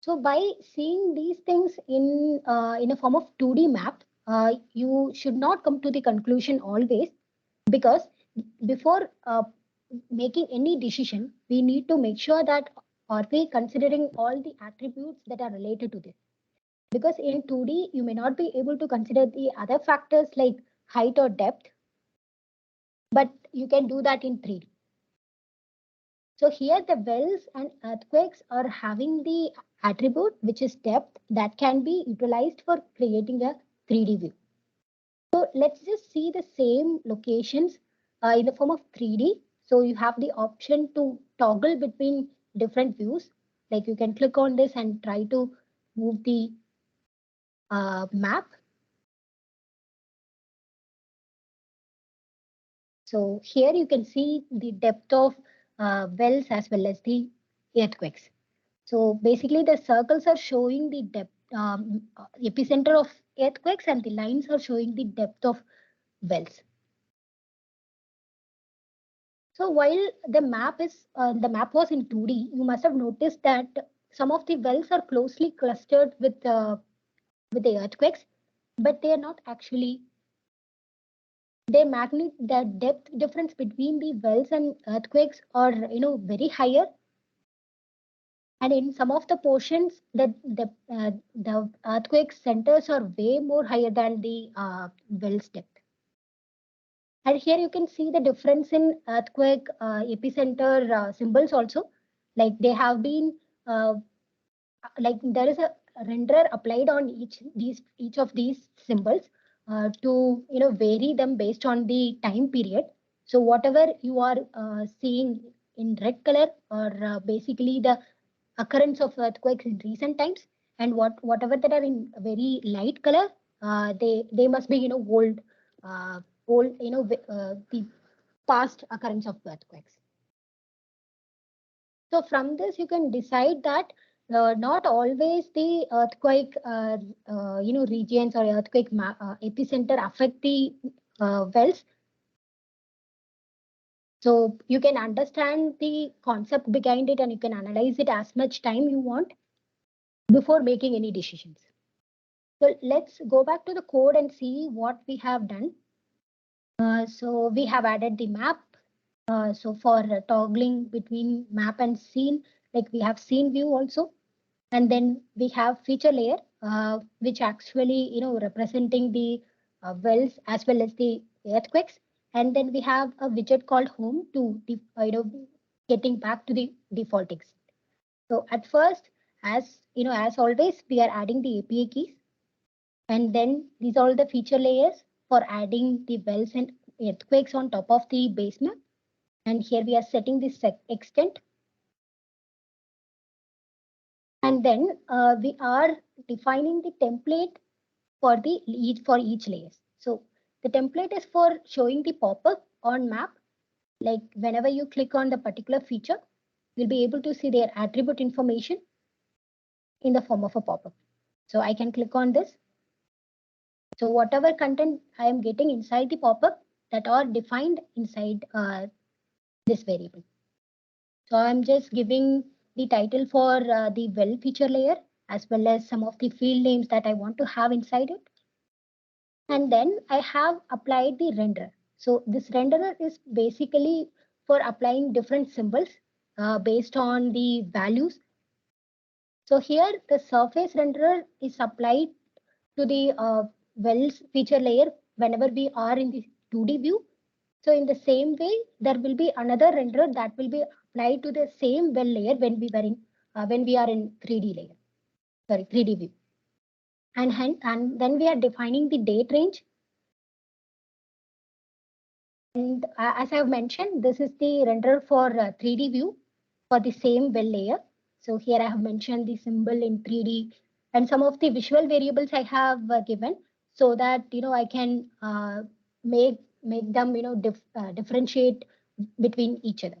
So by seeing these things in a form of 2D map, you should not come to the conclusion always, because before making any decision, we need to make sure that are we considering all the attributes that are related to this. Because in 2D, you may not be able to consider the other factors like height or depth, but you can do that in 3D. So here the wells and earthquakes are having the attribute which is depth that can be utilized for creating a 3D view. So let's just see the same locations in the form of 3D. So you have the option to toggle between different views. Like you can click on this and try to move the map. So here you can see the depth of wells as well as the earthquakes. So basically the circles are showing the depth epicenter of earthquakes, and the lines are showing the depth of wells. So while the map was in 2D, you must have noticed that some of the wells are closely clustered with the earthquakes, but they are not actually. The depth difference between the wells and earthquakes are very higher, and in some of the portions the earthquake centers are way more higher than the wells depth. And here you can see the difference in earthquake epicenter symbols also. Like they have been like there is a renderer applied on each of these symbols to vary them based on the time period. So whatever you are seeing in red color or basically the occurrence of earthquakes in recent times, and whatever that are in very light color, they must be old the past occurrence of earthquakes. So from this, you can decide that not always the earthquake, regions or earthquake epicenter affect the wells. So you can understand the concept behind it, and you can analyze it as much time you want before making any decisions. So let's go back to the code and see what we have done. So we have added the map. So for toggling between map and scene, like we have scene view also. And then we have feature layer, which actually, representing the wells as well as the earthquakes. And then we have a widget called home to, getting back to the defaulting. So at first, as always, we are adding the API keys. And then these are all the feature layers for adding the wells and earthquakes on top of the base map. And here we are setting this extent. And then we are defining the template for each layer. So the template is for showing the pop-up on map. Like whenever you click on the particular feature, you'll be able to see their attribute information in the form of a pop-up. So I can click on this. So whatever content I am getting inside the pop-up that are defined inside this variable. So I'm just giving the title for the well feature layer as well as some of the field names that I want to have inside it. And then I have applied the renderer. So this renderer is basically for applying different symbols based on the values. So here the surface renderer is applied to the wells feature layer whenever we are in the 2D view. So in the same way, there will be another renderer that will be applied to the same well layer when we are in 3D layer, sorry, 3D view. And then we are defining the date range. And as I have mentioned, this is the renderer for 3D view for the same well layer. So here I have mentioned the symbol in 3D and some of the visual variables I have given so that I can make them differentiate between each other.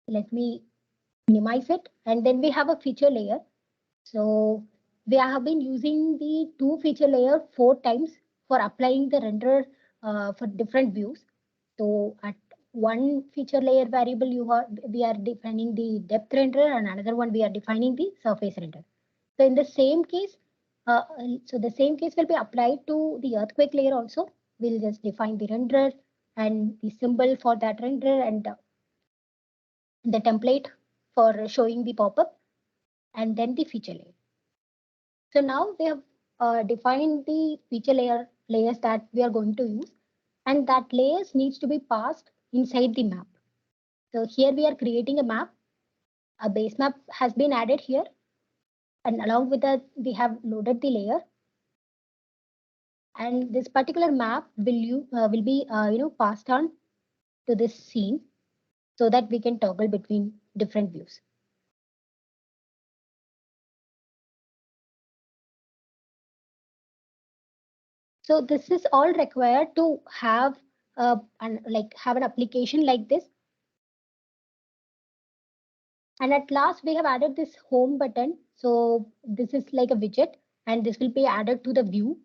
Let me minimize it, and then we have a feature layer. So we have been using the two feature layer 4 times for applying the render for different views. So at one feature layer variable, we are defining the depth render, and another one we are defining the surface render. So in the same case, the same case will be applied to the earthquake layer also. We'll just define the renderer and the symbol for that renderer and the template for showing the pop-up and then the feature layer. So now we have defined the feature layers that we are going to use, and that layers needs to be passed inside the map. So here we are creating a map. A base map has been added here, and along with that we have loaded the layer. And this particular map will be passed on to this scene so that we can toggle between different views. So this is all required to have have an application like this. And at last, we have added this home button. So this is like a widget, and this will be added to the view.ui.add.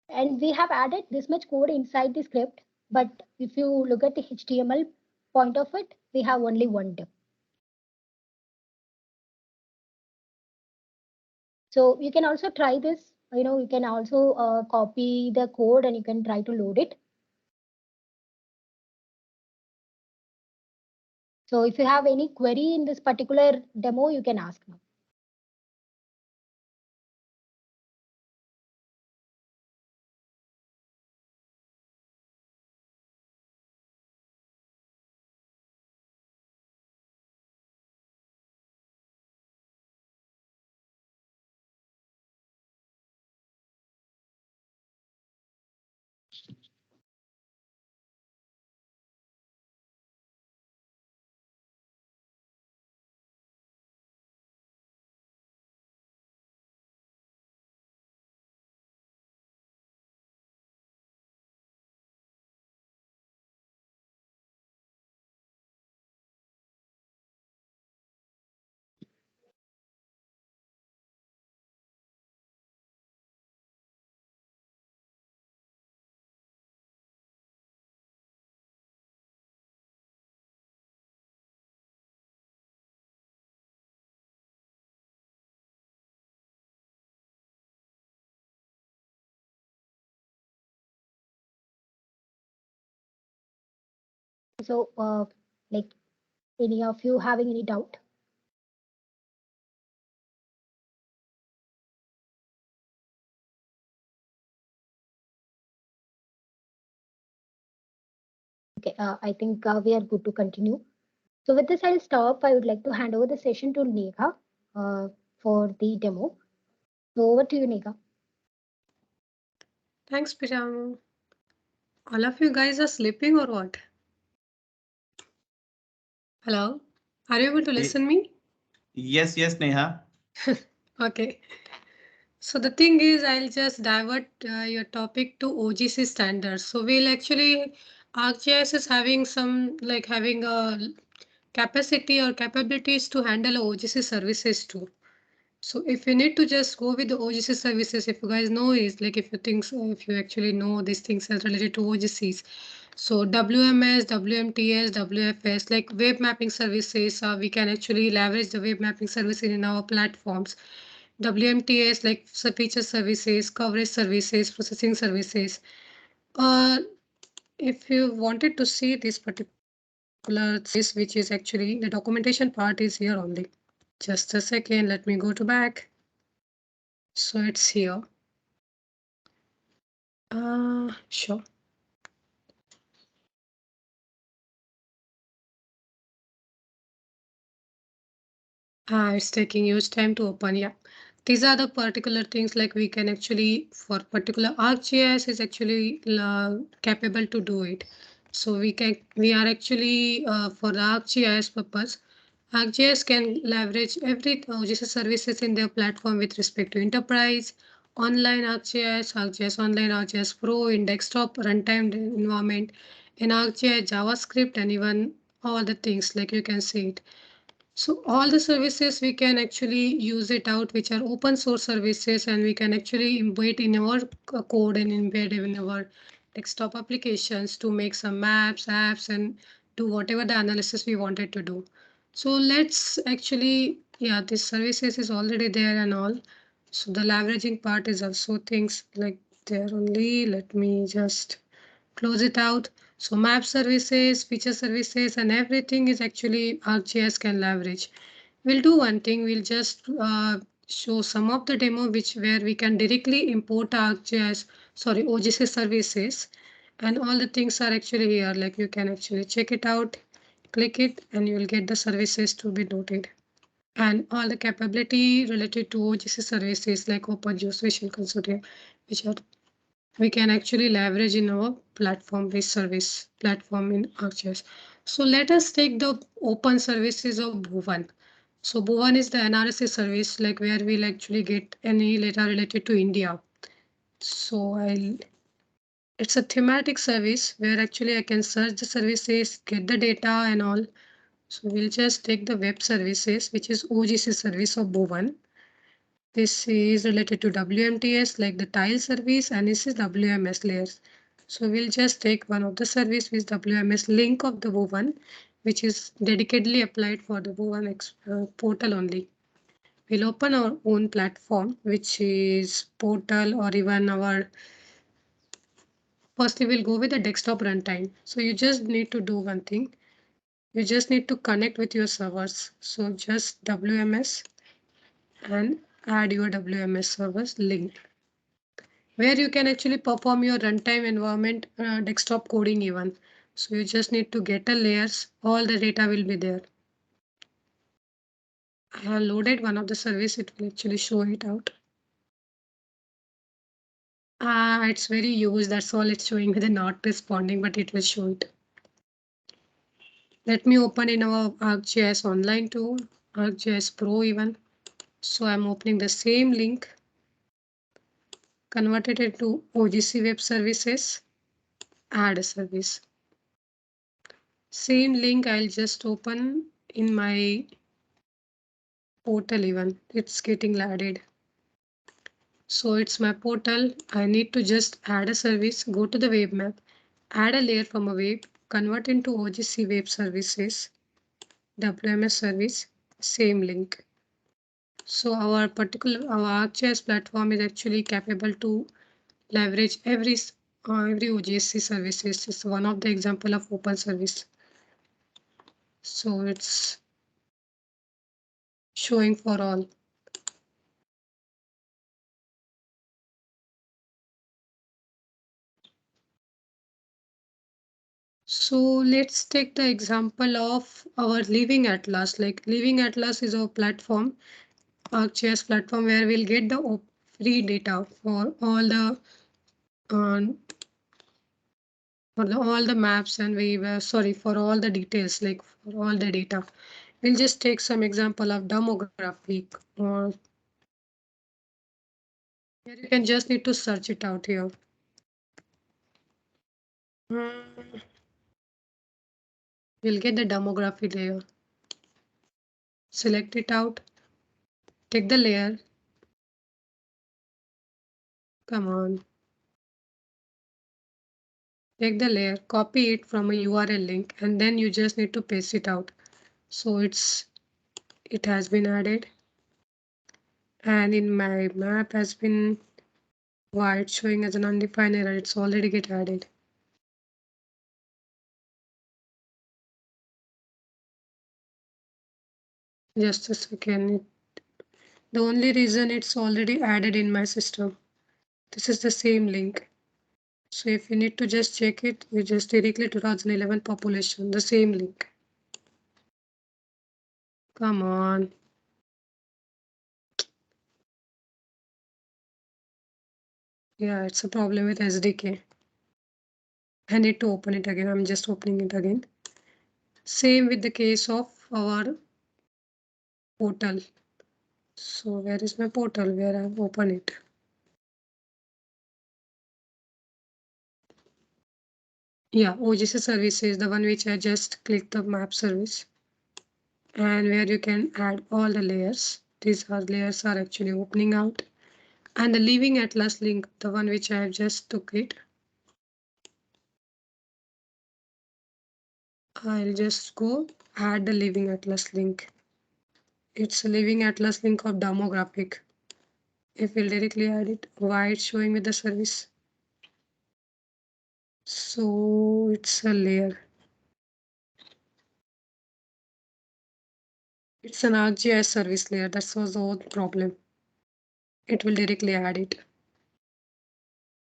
And we have added this much code inside the script. But if you look at the HTML point of it, we have only one div. So you can also try this. You can also copy the code and you can try to load it. So if you have any query in this particular demo, you can ask now. So like any of you having any doubt? Okay, I think we are good to continue. So with this, I'll stop. I would like to hand over the session to Nega for the demo. So over to you, Nega. Thanks, Pijam. All of you guys are sleeping or what? Hello? Are you able to listen me? Yes, Neha. Okay. So the thing is, I'll just divert your topic to OGC standards. So we'll actually, ArcGIS is having some, like having a capacity or capabilities to handle OGC services too. So if you need to just go with the OGC services, if you guys know is like if you think so, if you actually know these things as related to OGCs. So WMS, WMTS, WFS, like web mapping services, we can actually leverage the web mapping services in our platforms. WMTS like feature services, coverage services, processing services. Uh, if you wanted to see this particular this, which is actually the documentation part is here only. Just a second, let me go to back. So it's here. Sure. It's taking huge time to open. Yeah. These are the particular things like we can actually, for particular ArcGIS is actually capable to do it. So we are actually for the ArcGIS purpose, ArcGIS can leverage every OGC services in their platform with respect to enterprise, online ArcGIS, ArcGIS Online, ArcGIS Pro, in desktop runtime environment, in ArcGIS, JavaScript, and even all the things like you can see it. So all the services we can actually use it out, which are open source services, and we can actually embed in our code and embed in our desktop applications to make some maps, apps, and do whatever the analysis we wanted to do. So let's actually, yeah, this services is already there and all. So the leveraging part is also things like there only. Let me just close it out. So map services, feature services, and everything is actually ArcGIS can leverage. We'll do one thing. We'll just show some of the demo which where we can directly import ArcGIS, sorry, OGC services, and all the things are actually here. Like you can actually check it out, click it, and you will get the services to be noted. And all the capability related to OGC services like Open Geospatial Consortium, which are we can actually leverage in our platform-based service platform in ArcGIS. So let us take the open services of Bhuvan. So Bhuvan is the NRSA service, like where we'll actually get any data related to India. So it's a thematic service where actually I can search the services, get the data and all. So we'll just take the web services, which is OGC service of Bovan. This is related to WMTS, like the tile service, and this is WMS layers. So we'll just take one of the service with WMS link of the Woven, which is dedicatedly applied for the Woven portal only. We'll open our own platform, which is portal or even our. Firstly, we'll go with the desktop runtime. So you just need to do one thing. You just need to connect with your servers. So just WMS and add your WMS servers link, where you can actually perform your runtime environment desktop coding even. So you just need to get a layers, all the data will be there. I have loaded one of the service, it will actually show it out. It's very used, that's all it's showing with the not responding, but it will show it. Let me open in our ArcGIS online tool, ArcGIS Pro even. So I'm opening the same link, converted it to OGC web services, add a service. Same link I'll just open in my portal even. It's getting added. So it's my portal. I need to just add a service, go to the web map, add a layer from a web, convert into OGC web services, WMS service, same link. So our ArcGIS platform is actually capable to leverage every OGC services. It's one of the example of open service. So it's showing for all. So let's take the example of our Living Atlas. Like Living Atlas is our platform, ArcGIS platform, where we'll get the free data for all the uh, all the maps, and we were sorry for all the details, like for all the data. We'll just take some example of demographic, or here you can just need to search it out here. Hmm, we'll get the demography layer. Select it out. Take the layer. Come on. Take the layer, copy it from a URL link, and then you just need to paste it out. So it has been added, and in my map has been white showing as an undefined error. It's already get added. Just a second. The only reason it's already added in my system. This is the same link. So if you need to just check it, you just directly 2011 population, the same link. Come on. Yeah, it's a problem with SDK. I need to open it again. I'm just opening it again. Same with the case of our portal. So where is my portal where I've opened it? Yeah, OGC service is the one which I just clicked the map service, and where you can add all the layers. These are layers are actually opening out, and the Living Atlas link, the one which I have just took it. I'll just go add the Living Atlas link. It's a Living Atlas link of demographic. If we'll directly add it, why it's showing with the service? So it's a layer. It's an ArcGIS service layer. That was the whole problem. It will directly add it.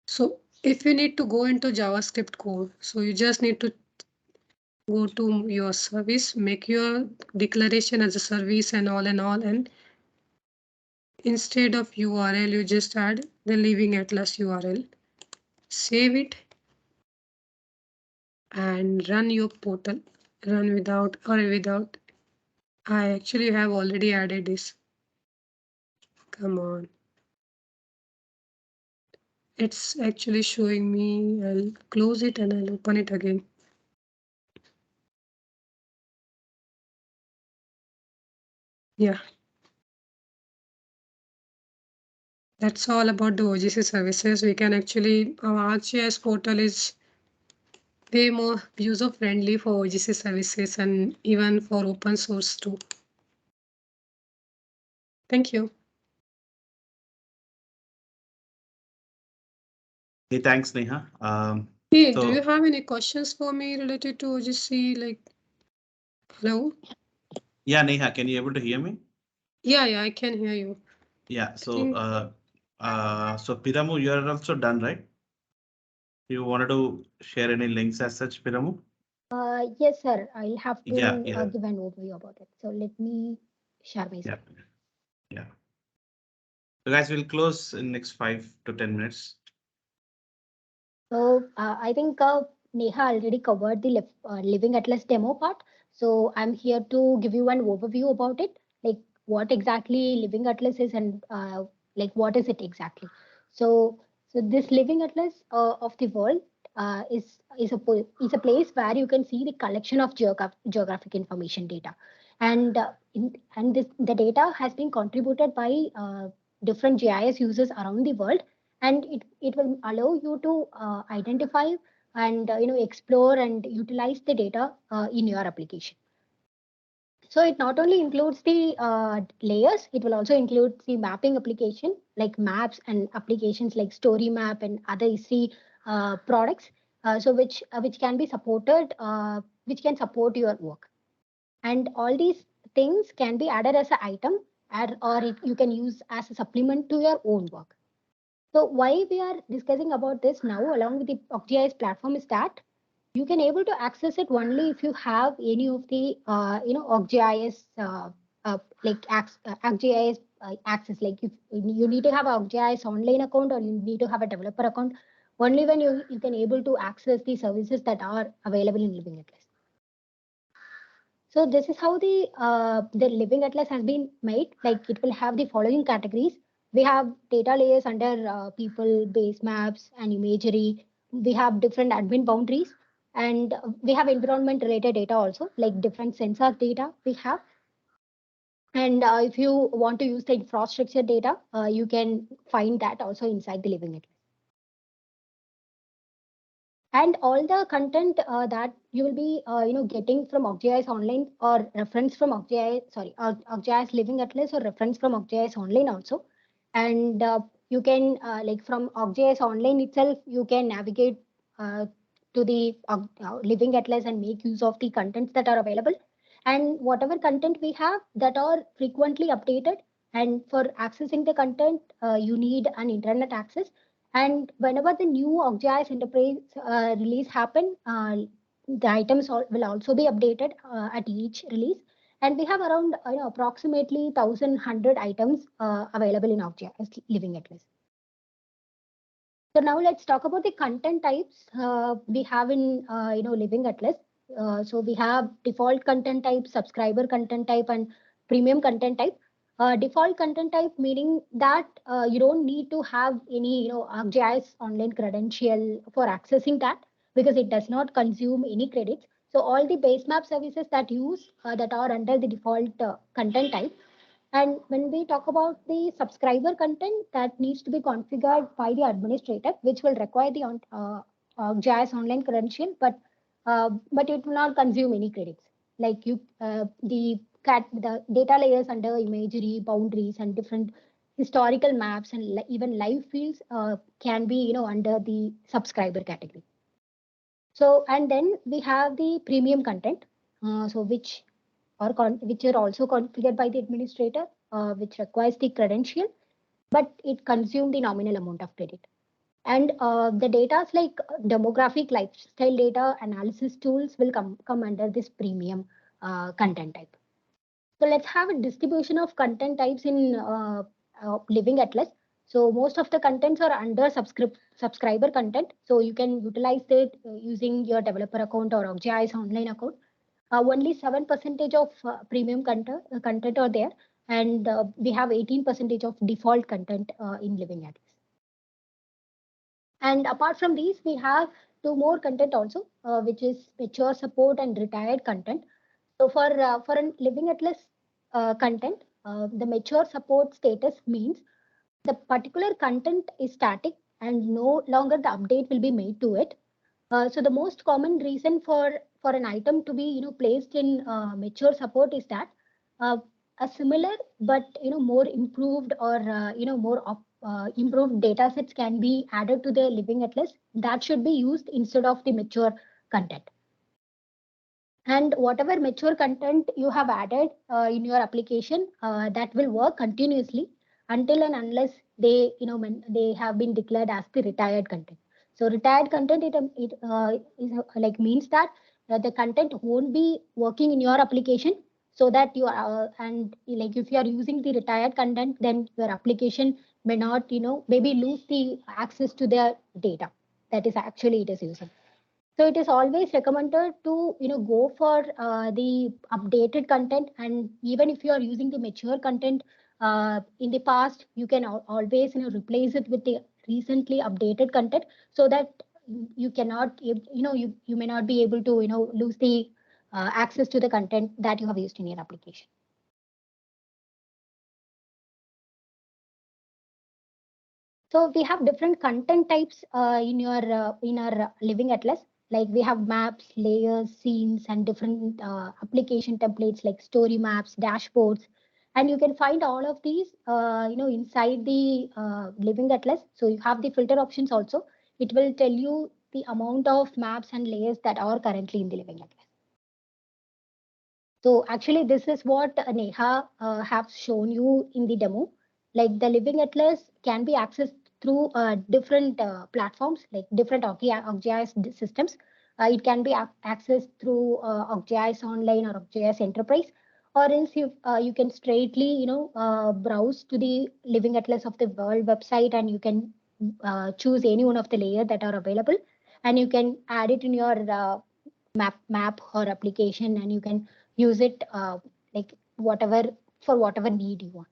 So if you need to go into JavaScript code, so you just need to go to your service, make your declaration as a service and all, and instead of URL, you just add the Living Atlas URL, save it, and run your portal. Run without. I actually have already added this. Come on. It's actually showing me. I'll close it and I'll open it again. Yeah. That's all about the OGC services. We can actually, our ArcGIS portal is way more user friendly for OGC services and even for open source too. Thank you. Hey, thanks, Neha. Hey, do you So have any questions for me related to OGC? Like, hello? yeah, Neha, can you able to hear me? Yeah, I can hear you. Yeah. I think, So Piramu, you are also done, right? You wanted to share any links as such, Piramu? Yes, sir. I'll have Yeah, to yeah, give an overview about it. So let me share my yeah, screen. yeah. So guys, we'll close in next 5 to 10 minutes. So I think Neha already covered the Living Atlas demo part. So I'm here to give you an overview about it, like what exactly Living Atlas is and like what is it exactly. So so this Living Atlas of the world is a place where you can see the collection of geographic information data, and and the data has been contributed by different GIS users around the world, and it will allow you to identify and explore and utilize the data in your application. So it not only includes the layers, it will also include the mapping application like maps and applications like story map and other Esri products, so which can be supported, which can support your work, and all these things can be added as an item, or you can use as a supplement to your own work. So why we are discussing about this now along with the ArcGIS platform is that you can able to access it only if you have any of the ArcGIS ArcGIS access. Like if you need to have a ArcGIS online account or you need to have a developer account, only when you can able to access the services that are available in Living Atlas. So this is how the Living Atlas has been made. Like it will have the following categories. We have data layers under people, base maps, and imagery. We have different admin boundaries, and we have environment related data also, like different sensor data we have. And if you want to use the infrastructure data, you can find that also inside the Living Atlas. And all the content that you will be getting from ArcGIS online or reference from ArcGIS, sorry, ArcGIS Living Atlas or reference from ArcGIS online also. And you can like from ArcGIS online itself, you can navigate to the Living Atlas and make use of the contents that are available, and whatever content we have that are frequently updated. And for accessing the content, you need an internet access, and whenever the new ArcGIS Enterprise release happen, the items will also be updated at each release. And we have around approximately 1,100 items available in ArcGIS Living Atlas. So now let's talk about the content types we have in Living Atlas. So we have default content type, subscriber content type, and premium content type. Default content type meaning that you don't need to have any ArcGIS online credential for accessing that, because it does not consume any credits. So all the base map services that use that are under the default content type. And when we talk about the subscriber content, that needs to be configured by the administrator, which will require the JAS online credential, but it will not consume any credits. Like the data layers under imagery, boundaries, and different historical maps and even live fields can be under the subscriber category. So and then we have the premium content, which are also configured by the administrator, which requires the credential, but it consumes the nominal amount of credit. And the data like demographic, lifestyle data, analysis tools will come under this premium content type. So let's have a distribution of content types in Living Atlas. So most of the contents are under subscriber content. So you can utilize it using your developer account or ArcGIS online account. Only 7% of premium content are there, and we have 18% of default content in Living Atlas. And apart from these, we have two more content also, which is mature support and retired content. So for a Living Atlas content, the mature support status means the particular content is static and no longer the update will be made to it. So the most common reason for an item to be placed in mature support is that uh, a similar but more improved or improved data sets can be added to the living atlas that should be used instead of the mature content. And whatever mature content you have added in your application, that will work continuously until and unless they when they have been declared as the retired content. So retired content, like means that the content won't be working in your application, so that you are and like if you are using the retired content, then your application may not maybe lose the access to their data that is actually it is using. So it is always recommended to go for the updated content, and even if you are using the mature content in the past, you can always replace it with the recently updated content, so that you cannot you may not be able to lose the access to the content that you have used in your application. So we have different content types in our living atlas. Like we have maps, layers, scenes, and different application templates like story maps, dashboards, and you can find all of these inside the living atlas. So you have the filter options also. It will tell you the amount of maps and layers that are currently in the living atlas. So actually, this is what Neha have shown you in the demo. Like the Living Atlas can be accessed through different platforms, like different ArcGIS systems. It can be accessed through ArcGIS Online or ArcGIS Enterprise, or else you can straightly browse to the Living Atlas of the World website, and you can choose any one of the layer that are available, and you can add it in your map or application, and you can use it like whatever for whatever need you want.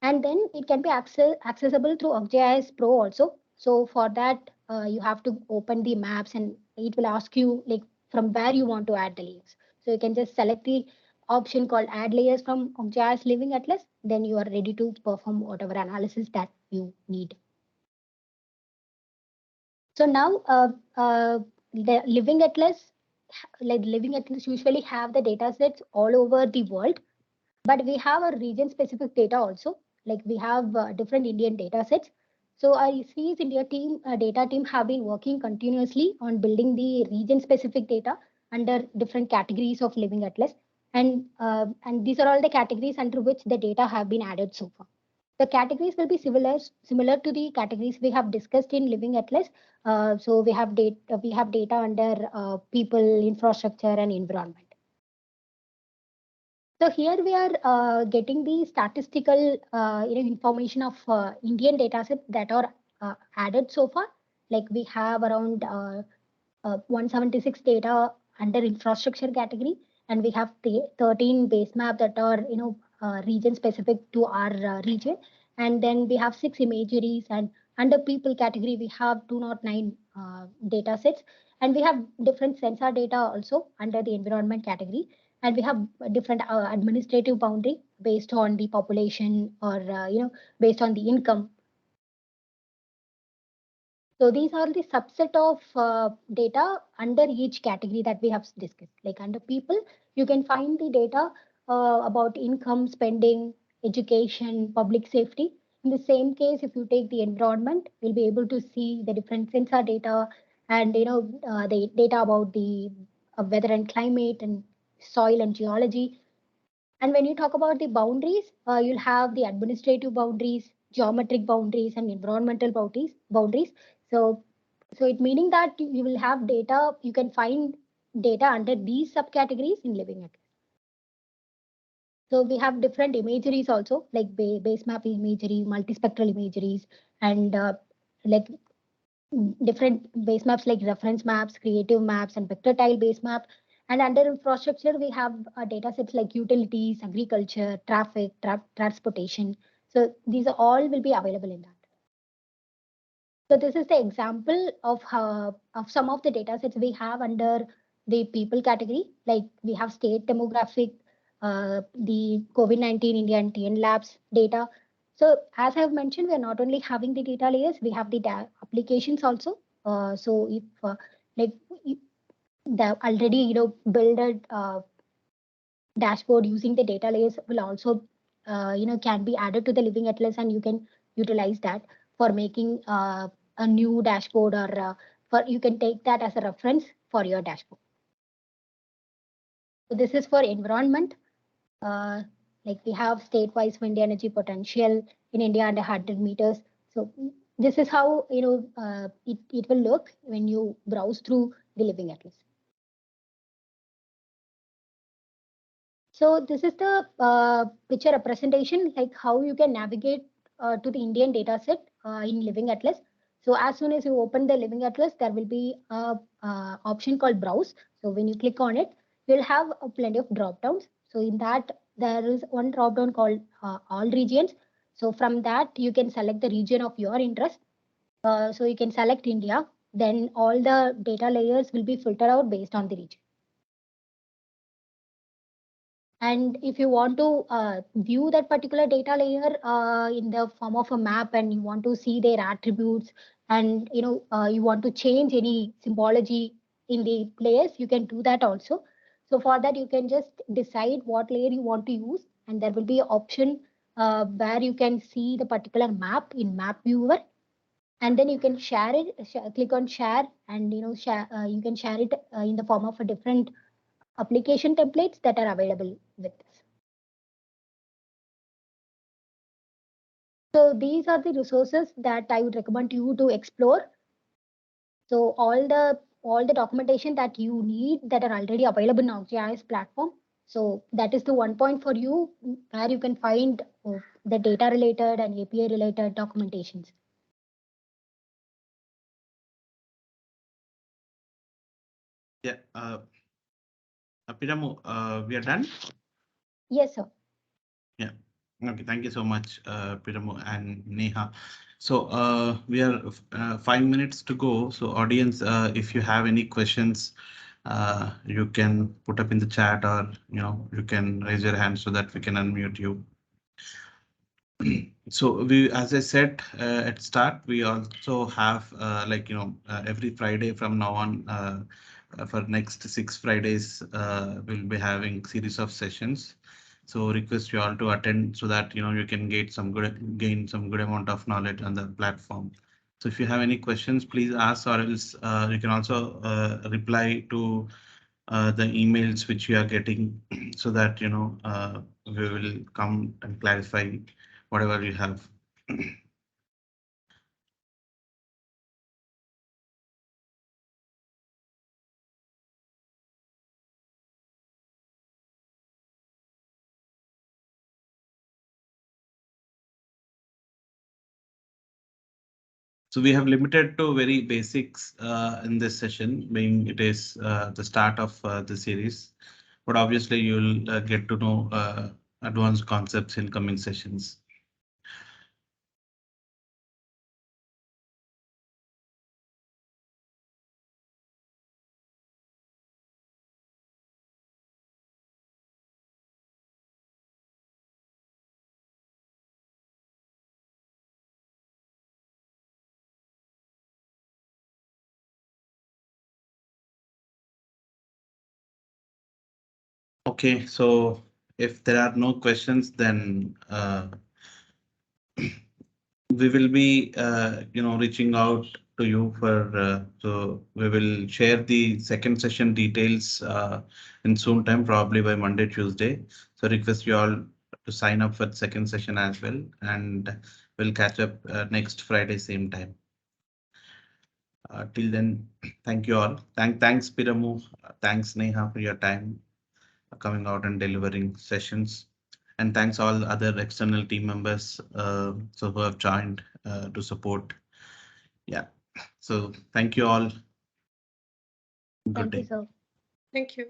And then it can be accessible through ArcGIS Pro also. So for that, you have to open the maps, and it will ask you like from where you want to add the layers. So you can just select the option called add layers from ArcGIS Living Atlas. Then you are ready to perform whatever analysis that you need. So now the Living Atlas, like Living Atlas usually have the data sets all over the world, but we have a region specific data also. Like we have different Indian data sets. So our Esri's India team, data team have been working continuously on building the region specific data under different categories of Living Atlas. And these are all the categories under which the data have been added so far. The categories will be similar to the categories we have discussed in Living Atlas. So we have data under people, infrastructure, and environment. So here we are getting the statistical information of Indian data sets that are added so far. Like we have around 176 data under infrastructure category, and we have 13 base map that are region specific to our region, and then we have 6 imageries, and under people category we have 209 data sets, and we have different sensor data also under the environment category, and we have a different administrative boundary based on the population or based on the income. So these are the subset of data under each category that we have discussed. Like under people, you can find the data about income, spending, education, public safety. In the same case, if you take the environment, you'll be able to see the different sensor data and the data about the weather and climate and soil and geology. And when you talk about the boundaries, you'll have the administrative boundaries, geometric boundaries, and environmental boundaries. So, so it meaning that you will have data, you can find data under these subcategories in Living Atlas. So we have different imageries also, like base map imagery, multispectral imageries, and like different base maps like reference maps, creative maps, and vector tile base map. And under infrastructure, we have data sets like utilities, agriculture, traffic, transportation. So these are all will be available in that. So this is the example of some of the data sets we have under the people category. Like we have state demographic, the COVID-19 India and TN Labs data. So as I've mentioned, we're not only having the data layers, we have the applications also. So if like the already build a dashboard using the data layers will also can be added to the Living Atlas, and you can utilize that for making a new dashboard, or for you can take that as a reference for your dashboard. So this is for environment. Uh, like we have state-wise wind energy potential in India under 100 meters. So this is how it will look when you browse through the Living Atlas. So this is the picture representation, like how you can navigate to the Indian data set in Living Atlas. So as soon as you open the Living Atlas, there will be a option called Browse. So when you click on it, you'll have plenty of drop downs. So in that, there is one drop down called All Regions. So from that, you can select the region of your interest. So you can select India. Then all the data layers will be filtered out based on the region. And if you want to view that particular data layer in the form of a map, and you want to see their attributes, and you want to change any symbology in the layers, you can do that also. So for that, you can just decide what layer you want to use, and there will be an option where you can see the particular map in map viewer, and then you can share it, click on share, and share, you can share it in the form of a different application templates that are available with this. So these are the resources that I would recommend you to explore. So all the documentation that you need that are already available in ArcGIS platform. So that is the one point for you where you can find the data related and API related documentations. Yeah, Piramu, we are done. Yes, sir. Yeah. Okay. Thank you so much, Piramu and Neha. So we are 5 minutes to go. So audience, if you have any questions, you can put up in the chat, or you can raise your hand so that we can unmute you. So we, as I said at start, we also have every Friday from now on, for next 6 Fridays, we'll be having series of sessions. So request you all to attend so that you can gain some good amount of knowledge on the platform. So if you have any questions, please ask, or else you can also reply to the emails which you are getting, so that we will come and clarify whatever you have. So we have limited to very basics in this session, being it is the start of the series. But obviously you'll get to know advanced concepts in coming sessions. Okay, so if there are no questions, then we will be reaching out to you for so we will share the second session details in soon time, probably by Monday, Tuesday. So request you all to sign up for the second session as well, and we'll catch up next Friday same time. Till then, thank you all. Thanks Piramu, thanks Neha for your time coming out and delivering sessions. And thanks all other external team members who have joined to support. Yeah. So thank you all. Good Thank you, day. sir. Thank you.